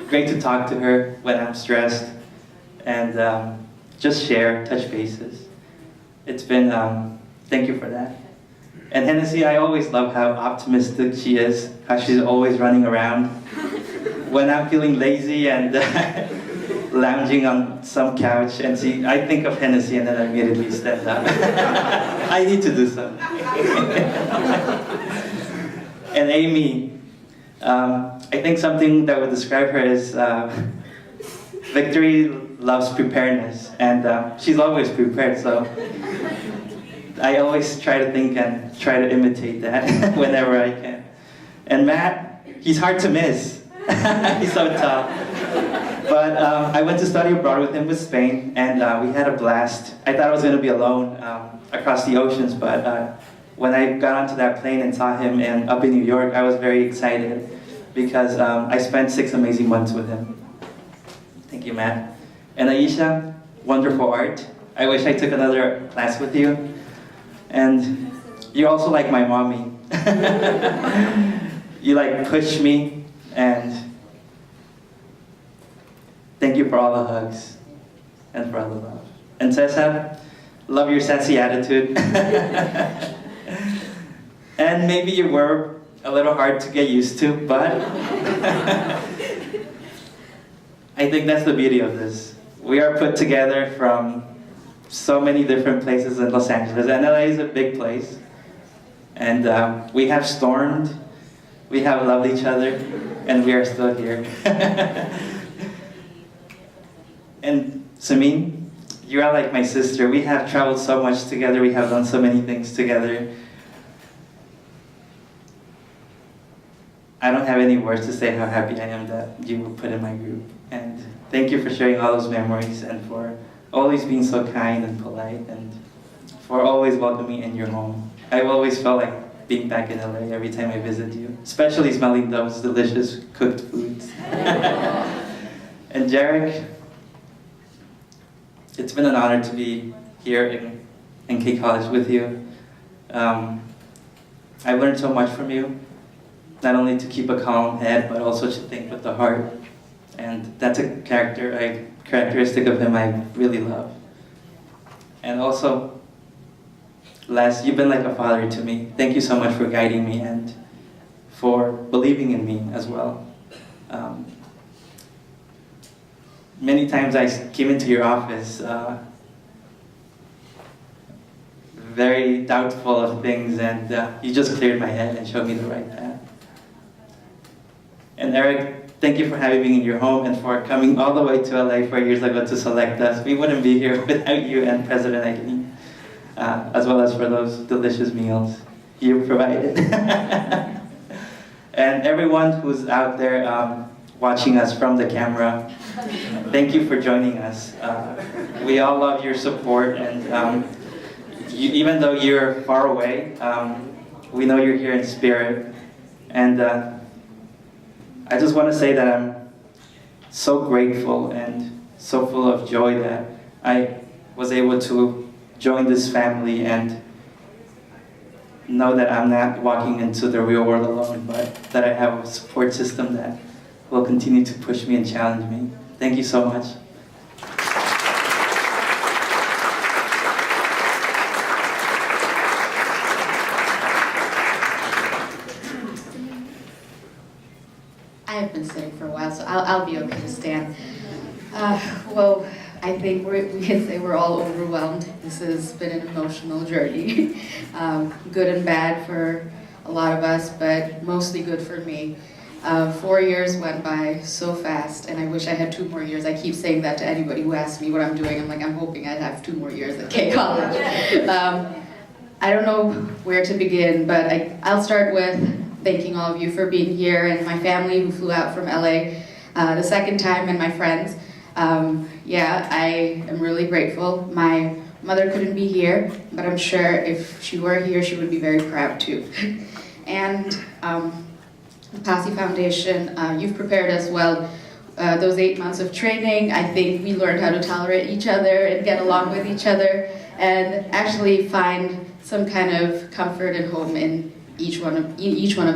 great to talk to her when I'm stressed and just share, touch bases. It's been, thank you for that. And Hennessy, I always love how optimistic she is, how she's always running around. When I'm feeling lazy and lounging on some couch and see, I think of Hennessy and then I immediately stand up. I need to do something. And Amy, I think something that would describe her is Victory loves preparedness, and she's always prepared, so I always try to think and try to imitate that whenever I can. And Matt, he's hard to miss. He's so tough. But I went to study abroad with him with Spain, and we had a blast. I thought I was going to be alone. across the oceans, but when I got onto that plane and saw him up in New York, I was very excited because I spent 6 amazing months with him. Thank you, Matt. And Aisha, wonderful art. I wish I took another class with you. And you're also like my mommy. You like push me, and thank you for all the hugs and for all the love. And Cesar, love your sassy attitude. And maybe you were a little hard to get used to, but I think that's the beauty of this. We are put together from so many different places in Los Angeles, and LA is a big place. And we have stormed, we have loved each other, and we are still here. And Samin, you are like my sister. We have traveled so much together, we have done so many things together. I don't have any words to say how happy I am that you were put in my group. And thank you for sharing all those memories and for always being so kind and polite and for always welcoming me in your home. I've always felt like being back in LA every time I visit you, especially smelling those delicious cooked foods. And Jarek, it's been an honor to be here in K College with you. I've learned so much from you, not only to keep a calm head, but also to think with the heart. And that's a characteristic of him I really love. And also, Les, you've been like a father to me. Thank you so much for guiding me and for believing in me as well. Many times I came into your office very doubtful of things, and you just cleared my head and showed me the right path. And Eric, thank you for having me in your home and for coming all the way to LA 4 years ago to select us. We wouldn't be here without you and President Eileen, as well as for those delicious meals you provided. And everyone who's out there watching us from the camera, thank you for joining us. We all love your support, and even though you're far away, we know you're here in spirit. And I just want to say that I'm so grateful and so full of joy that I was able to join this family and know that I'm not walking into the real world alone, but that I have a support system that will continue to push me and challenge me. Thank you so much. I have been sitting for a while, so I'll be okay to stand. Well, I think we can say we're all overwhelmed. This has been an emotional journey. Good and bad for a lot of us, but mostly good for me. 4 years went by so fast, and I wish I had 2 more years. I keep saying that to anybody who asks me what I'm doing. I'm like, I'm hoping I'd have 2 more years at K College. I don't know where to begin, but I'll start with thanking all of you for being here, and my family who flew out from LA the second time, and my friends. Yeah, I am really grateful. My mother couldn't be here, but I'm sure if she were here, she would be very proud too. And the Posse Foundation, you've prepared us well. Those 8 months of training, I think we learned how to tolerate each other and get along with each other and actually find some kind of comfort and home in each one of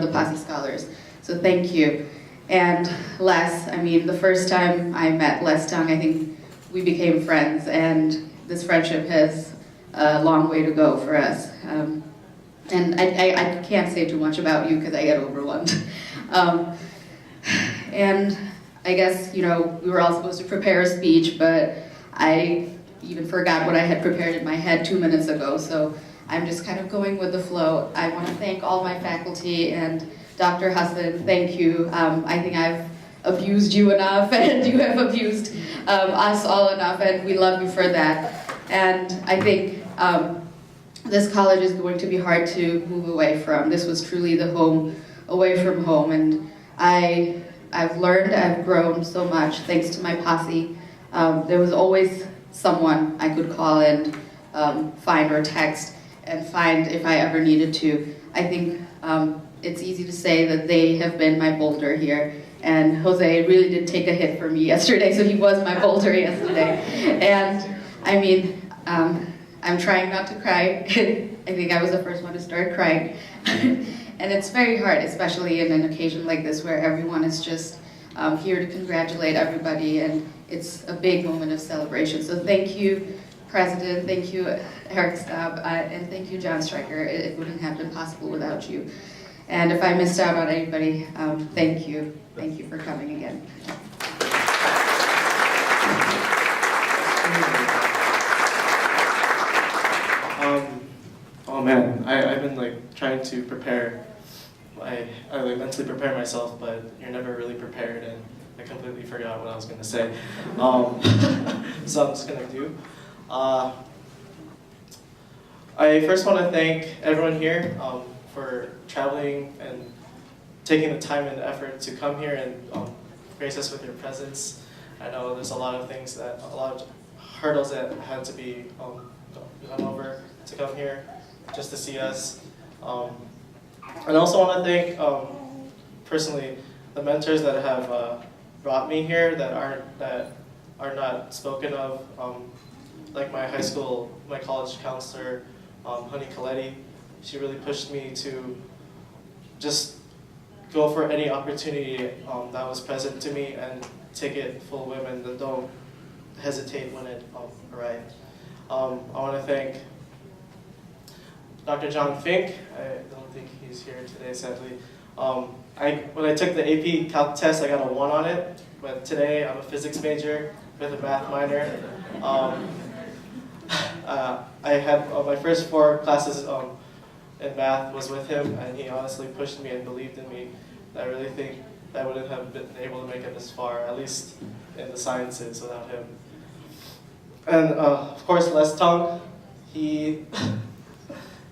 the Posse scholars. So thank you. And Les, I mean, the first time I met Les Tung, I think we became friends, and this friendship has a long way to go for us. And I can't say too much about you because I get overwhelmed. And I guess, you know, we were all supposed to prepare a speech, but I even forgot what I had prepared in my head 2 minutes ago, so I'm just kind of going with the flow. I want to thank all my faculty, and Dr. Hassan, thank you. I think I've abused you enough, and you have abused us all enough, and we love you for that. And I think this college is going to be hard to move away from. This was truly the home away from home, and I've learned, I've grown so much thanks to my posse. There was always someone I could call and find or text and find if I ever needed to. I think it's easy to say that they have been my boulder here. And Jose really did take a hit for me yesterday, so he was my boulder yesterday. And I mean, I'm trying not to cry. I think I was the first one to start crying. And it's very hard, especially in an occasion like this where everyone is just here to congratulate everybody, and it's a big moment of celebration. So thank you, President, thank you, Eric Staub, and thank you, John Stryker. It wouldn't have been possible without you. And if I missed out on anybody, thank you. Thank you for coming again. Oh man, I've been like trying to prepare. I like mentally prepare myself, but you're never really prepared, and I completely forgot what I was going to say. So I'm just going to do. I first want to thank everyone here for traveling and taking the time and effort to come here and grace us with your presence. I know there's a lot of hurdles that had to be gone over to come here just to see us. And I also want to thank, personally, the mentors that have brought me here that are not spoken of, like my college counselor, Honey Coletti. She really pushed me to just go for any opportunity that was present to me and take it full whim and don't hesitate when it arrived. I want to thank Dr. John Fink. I don't think he's here today, sadly. When I took the AP Calc test, I got a 1 on it, but today I'm a physics major with a math minor. I had my first 4 classes in math was with him, and he honestly pushed me and believed in me. I really think I wouldn't have been able to make it this far, at least in the sciences, without him. And of course, Les Tong, he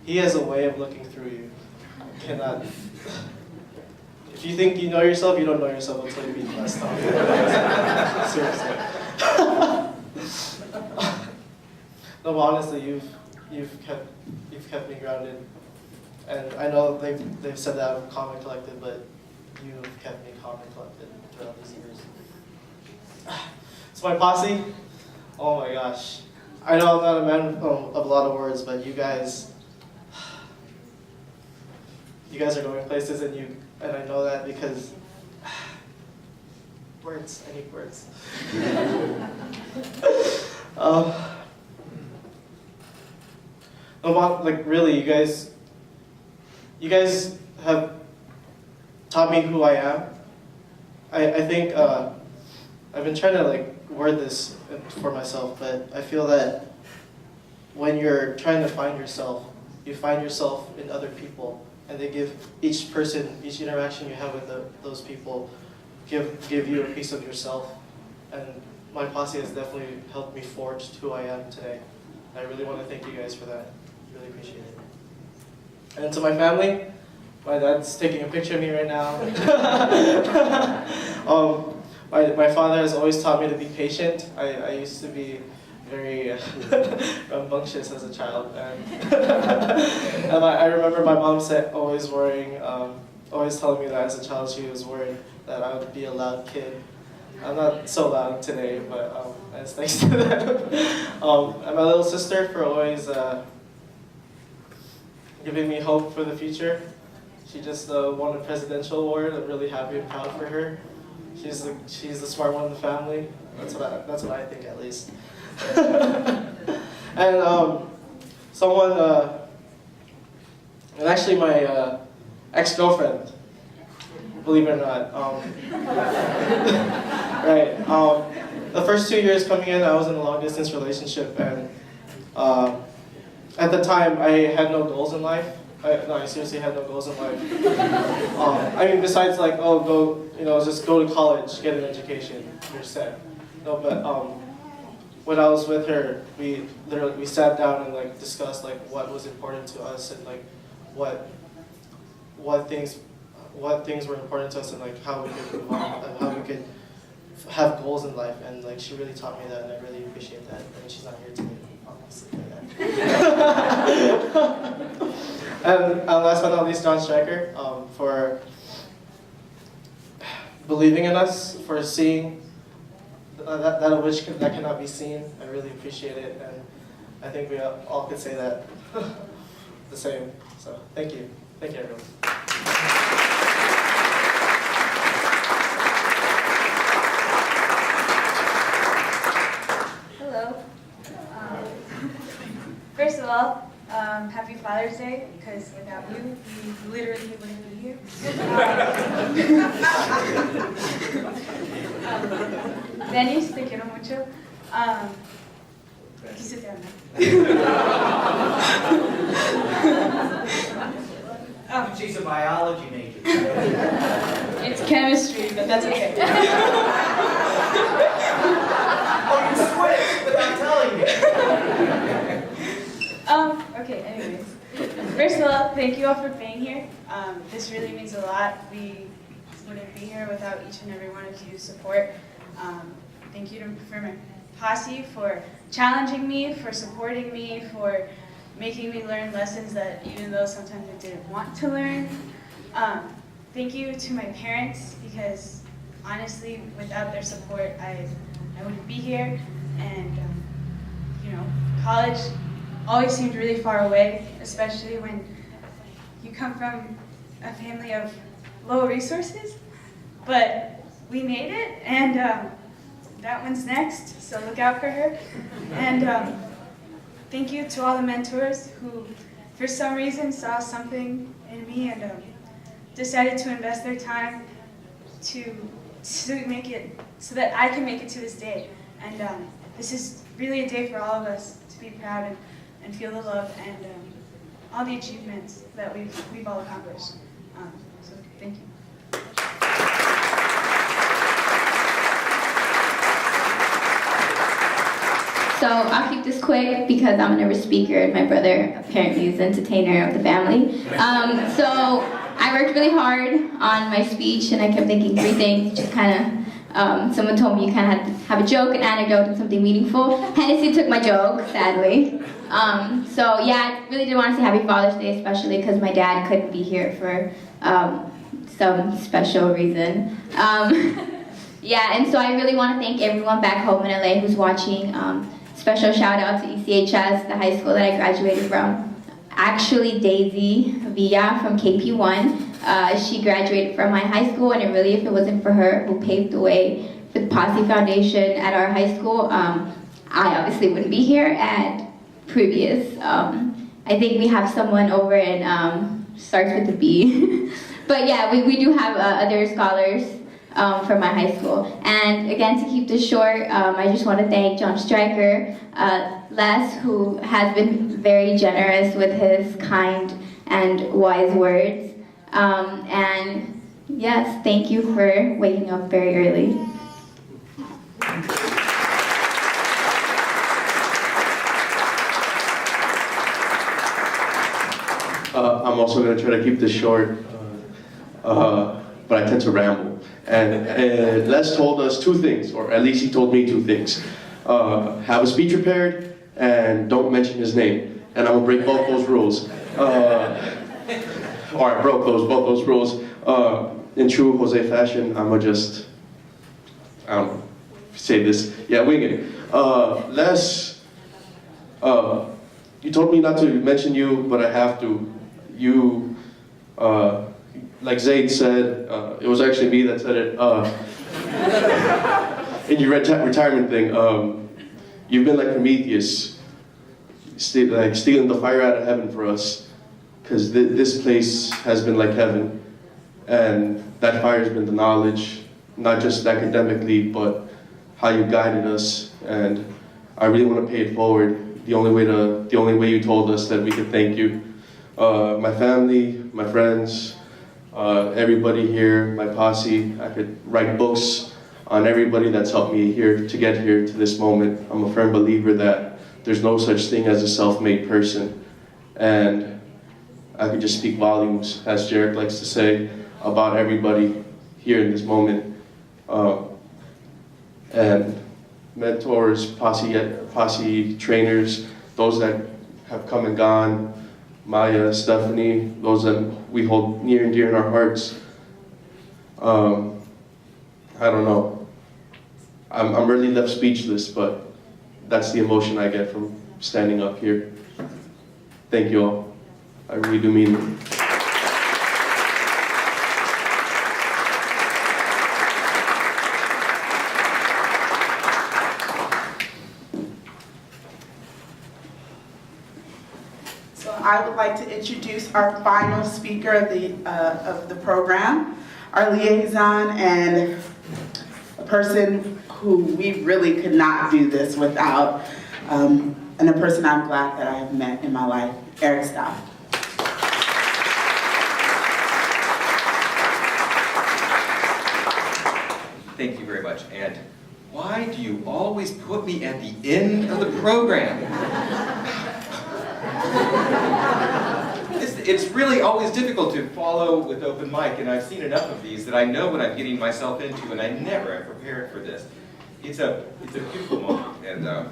has a way of looking through you. You cannot. If you think you know yourself, you don't know yourself until you meet Les Tong. Seriously. No, but honestly, you've kept me grounded, and I know they've said that I'm calm and collected, but you've kept me calm and collected throughout these years. So my posse, oh my gosh, I know I'm not a man of a lot of words, but you guys are going places, and I know that because words. I need words. Like really, you guys have taught me who I am. I think I've been trying to like word this for myself, but I feel that when you're trying to find yourself, you find yourself in other people, and they give each person, each interaction you have with those people, give you a piece of yourself. And my posse has definitely helped me forge who I am today. I really want to thank you guys for that. Really appreciate it. And to my family, my dad's taking a picture of me right now. My father has always taught me to be patient. I used to be very rambunctious as a child. And I remember my mom always telling me that as a child she was worried that I would be a loud kid. I'm not so loud today, but it's thanks to them. And my little sister for always giving me hope for the future. She just won a presidential award. I'm really happy and proud for her. She's the smart one in the family. That's what I think, at least. And someone, and actually my ex-girlfriend, believe it or not. Right. The first 2 years coming in, I was in a long-distance relationship, and at the time, I had no goals in life. I seriously had no goals in life. I mean, besides like, just go to college, get an education, you're set. No, but when I was with her, we sat down and like discussed like what was important to us and like what things were important to us and like how we could move on and how we could have goals in life. And like she really taught me that, and I really appreciate that. And she's not here today, obviously. And last but not least, John Stryker, for believing in us, for seeing that of which that cannot be seen. I really appreciate it, and I think we all could say that the same. So thank you everyone. Hello. First of all, happy Father's Day, because without you, we literally wouldn't be here. Dennis, te quiero mucho. Aquí se te anda. She's a biology major. It's chemistry, but that's okay. Oh, you switched without telling me. Okay, anyways. First of all, thank you all for being here. This really means a lot. We wouldn't be here without each and every one of you support. Thank you for my posse, for challenging me, for supporting me, for making me learn lessons that even though sometimes I didn't want to learn. Thank you to my parents, because honestly, without their support, I wouldn't be here. And you know, college always seemed really far away, especially when you come from a family of low resources. But we made it, and that one's next, so look out for her. And thank you to all the mentors who, for some reason, saw something in me and decided to invest their time to make it so that I can make it to this day. And this is really a day for all of us to be proud and feel the love and all the achievements that we've all accomplished. So thank you. So I'll keep this quick because I'm a nervous speaker and my brother apparently is the entertainer of the family. So I worked really hard on my speech and I kept thinking 3 things, just kind of, someone told me you kind of had to have a joke, an anecdote, and something meaningful. Hennessy took my joke, sadly. So yeah, I really did want to say Happy Father's Day, especially because my dad couldn't be here for some special reason. Yeah, and so I really want to thank everyone back home in LA who's watching. Special shout out to ECHS, the high school that I graduated from. Actually, Daisy Villa from KP1. She graduated from my high school, and if it wasn't for her who paved the way for the Posse Foundation at our high school, I obviously wouldn't be here at previous. I think we have someone over in, starts with a B. But yeah, we do have other scholars from my high school. And again, to keep this short, I just want to thank John Stryker, Les, who has been very generous with his kind and wise words. And yes, thank you for waking up very early. I'm also going to try to keep this short, but I tend to ramble. And Les told us 2 things, or at least he told me 2 things. Have a speech prepared, and don't mention his name. And I'm going to break both those rules. Or I broke both those rules. In true Jose fashion, I'm going to just, I don't know, say this. Yeah, wing it. Les, you told me not to mention you, but I have to. You, like Zaid said, it was actually me that said it, in your retirement thing, you've been like Prometheus, stealing the fire out of heaven for us, because this place has been like heaven, and that fire has been the knowledge, not just academically, but how you guided us, and I really want to pay it forward. The only way you told us that we could thank you. My family, my friends, everybody here, my posse. I could write books on everybody that's helped me here to get here to this moment. I'm a firm believer that there's no such thing as a self-made person. And I could just speak volumes, as Jarek likes to say, about everybody here in this moment. And mentors, posse trainers, those that have come and gone, Maya, Stephanie, those that we hold near and dear in our hearts. I don't know. I'm really left speechless, but that's the emotion I get from standing up here. Thank you all. I really do mean it. So I would like to introduce our final speaker of the program, our liaison and a person who we really could not do this without, and a person I'm glad that I have met in my life, Eric Stock. Thank you very much. And why do you always put me at the end of the program? It's really always difficult to follow with open mic, and I've seen enough of these that I know what I'm getting myself into, and I never am prepared for this. It's a beautiful moment, and I'm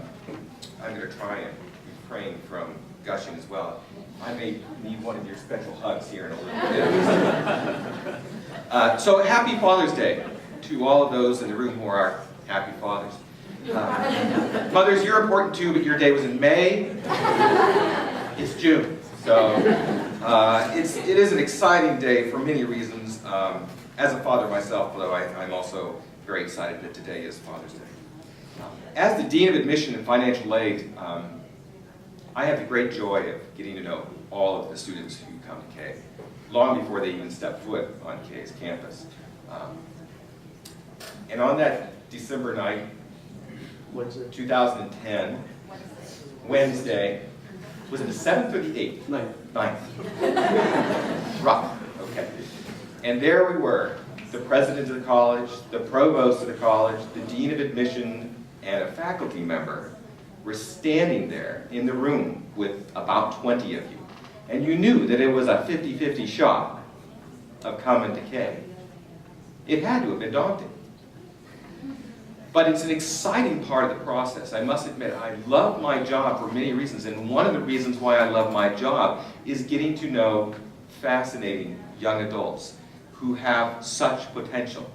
going to try and refrain from gushing as well. I may need one of your special hugs here in a little bit. So happy Father's Day to all of those in the room who are happy fathers. Mothers, you're important too, but your day was in May. It's June. So it is an exciting day for many reasons. As a father myself, though, I'm also very excited that today is Father's Day. As the Dean of Admission and Financial Aid, I have the great joy of getting to know all of the students who come to K, long before they even step foot on K's campus. And on that December night, 2010, Wednesday, was it the 7th or the 8th? 9th. Rough, okay. And there we were, the president of the college, the provost of the college, the dean of admission, and a faculty member were standing there in the room with about 20 of you. And you knew that it was a 50-50 shot of coming to K. It had to have been daunting. But it's an exciting part of the process. I must admit, I love my job for many reasons, and one of the reasons why I love my job is getting to know fascinating young adults who have such potential.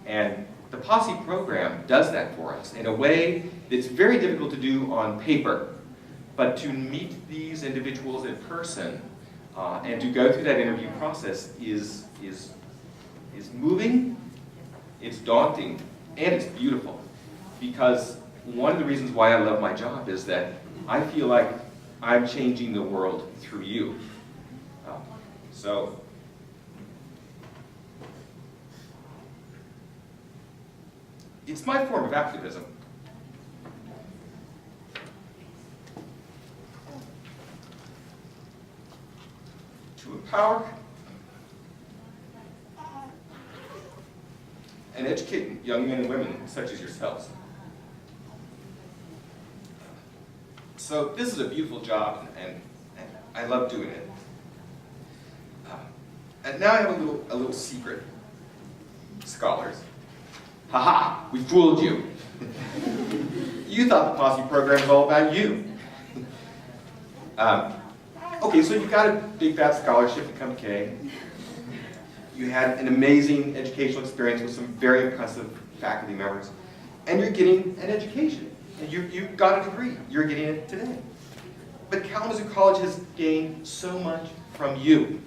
And the Posse program does that for us in a way that's very difficult to do on paper. But to meet these individuals in person and to go through that interview process is moving, it's daunting, and it's beautiful, because one of the reasons why I love my job is that I feel like I'm changing the world through you. So it's my form of activism. To empower and educate young men and women such as yourselves. So this is a beautiful job, and I love doing it. And now I have a little secret, scholars. Ha-ha, we fooled you. You thought the Posse program was all about you. Okay, so you got a big fat scholarship to come to K. You had an amazing educational experience with some very impressive faculty members, and you're getting an education. And you got a degree. You're getting it today. But Kalamazoo College has gained so much from you.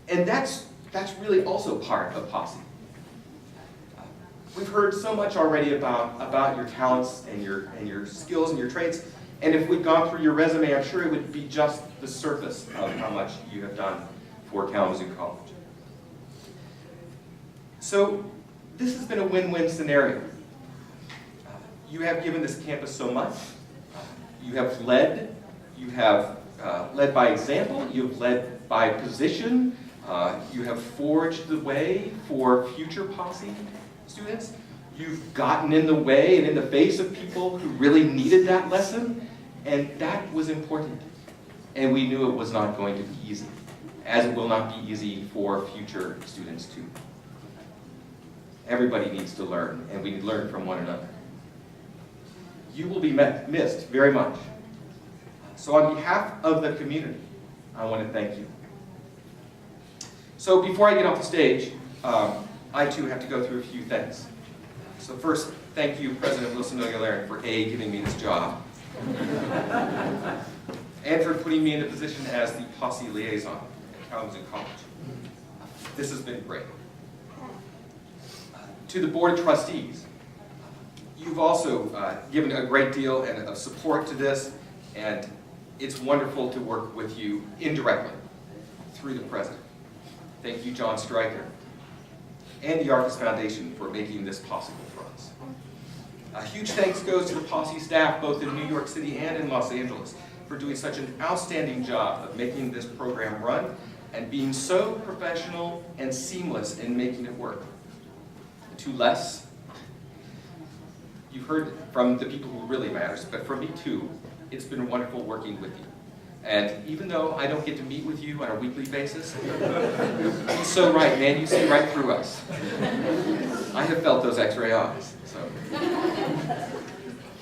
And that's really also part of Posse. We've heard so much already about your talents and your skills and your traits. And if we'd gone through your resume, I'm sure it would be just the surface of how much you have done for Kalamazoo College. So this has been a win-win scenario. You have given this campus so much. You have led. You have led by example. You have led by position. You have forged the way for future Posse students. You've gotten in the way and in the face of people who really needed that lesson, and that was important. And we knew it was not going to be easy, as it will not be easy for future students too. Everybody needs to learn, and we learn from one another. You will be missed very much, So on behalf of the community, I want to thank you. So before I get off the stage, I too have to go through a few things. So first, thank you, President Wilson Noguera, for A, giving me this job, and for putting me in a position as the Posse liaison at Kalamazoo College. This has been great. To the Board of Trustees, you've also given a great deal of support to this, and it's wonderful to work with you indirectly through the President. Thank you, John Stryker, and the Arcus Foundation for making this possible for us. A huge thanks goes to the Posse staff, both in New York City and in Los Angeles, for doing such an outstanding job of making this program run and being so professional and seamless in making it work. To Les, you've heard from the people who really matters, but for me too, it's been wonderful working with you. And even though I don't get to meet with you on a weekly basis, he's so right, man, you see right through us. I have felt those x-ray eyes. So.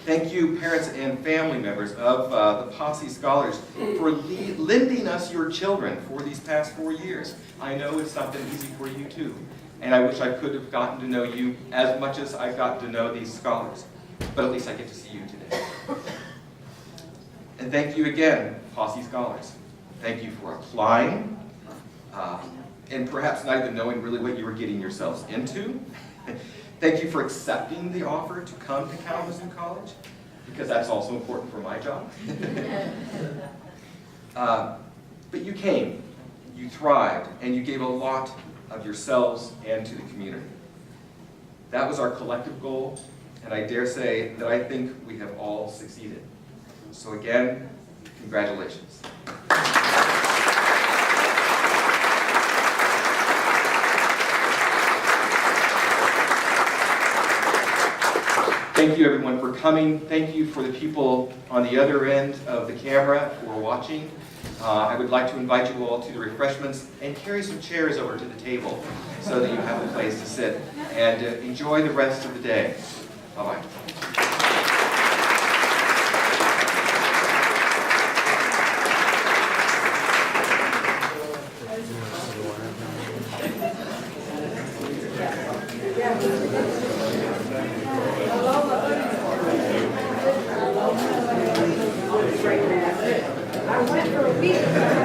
Thank you, parents and family members of the Posse Scholars, for lending us your children for these past 4 years. I know it's not been easy for you too, and I wish I could have gotten to know you as much as I've gotten to know these scholars, but at least I get to see you today. And thank you again, Posse Scholars. Thank you for applying, and perhaps not even knowing really what you were getting yourselves into. Thank you for accepting the offer to come to Kalamazoo College, because that's also important for my job. But you came, you thrived, and you gave a lot of yourselves and to the community. That was our collective goal, and I dare say that I think we have all succeeded. So again, congratulations. Thank you everyone for coming. Thank you for the people on the other end of the camera who are watching. I would like to invite you all to the refreshments and carry some chairs over to the table so that you have a place to sit and enjoy the rest of the day. Bye-bye. I went for a week.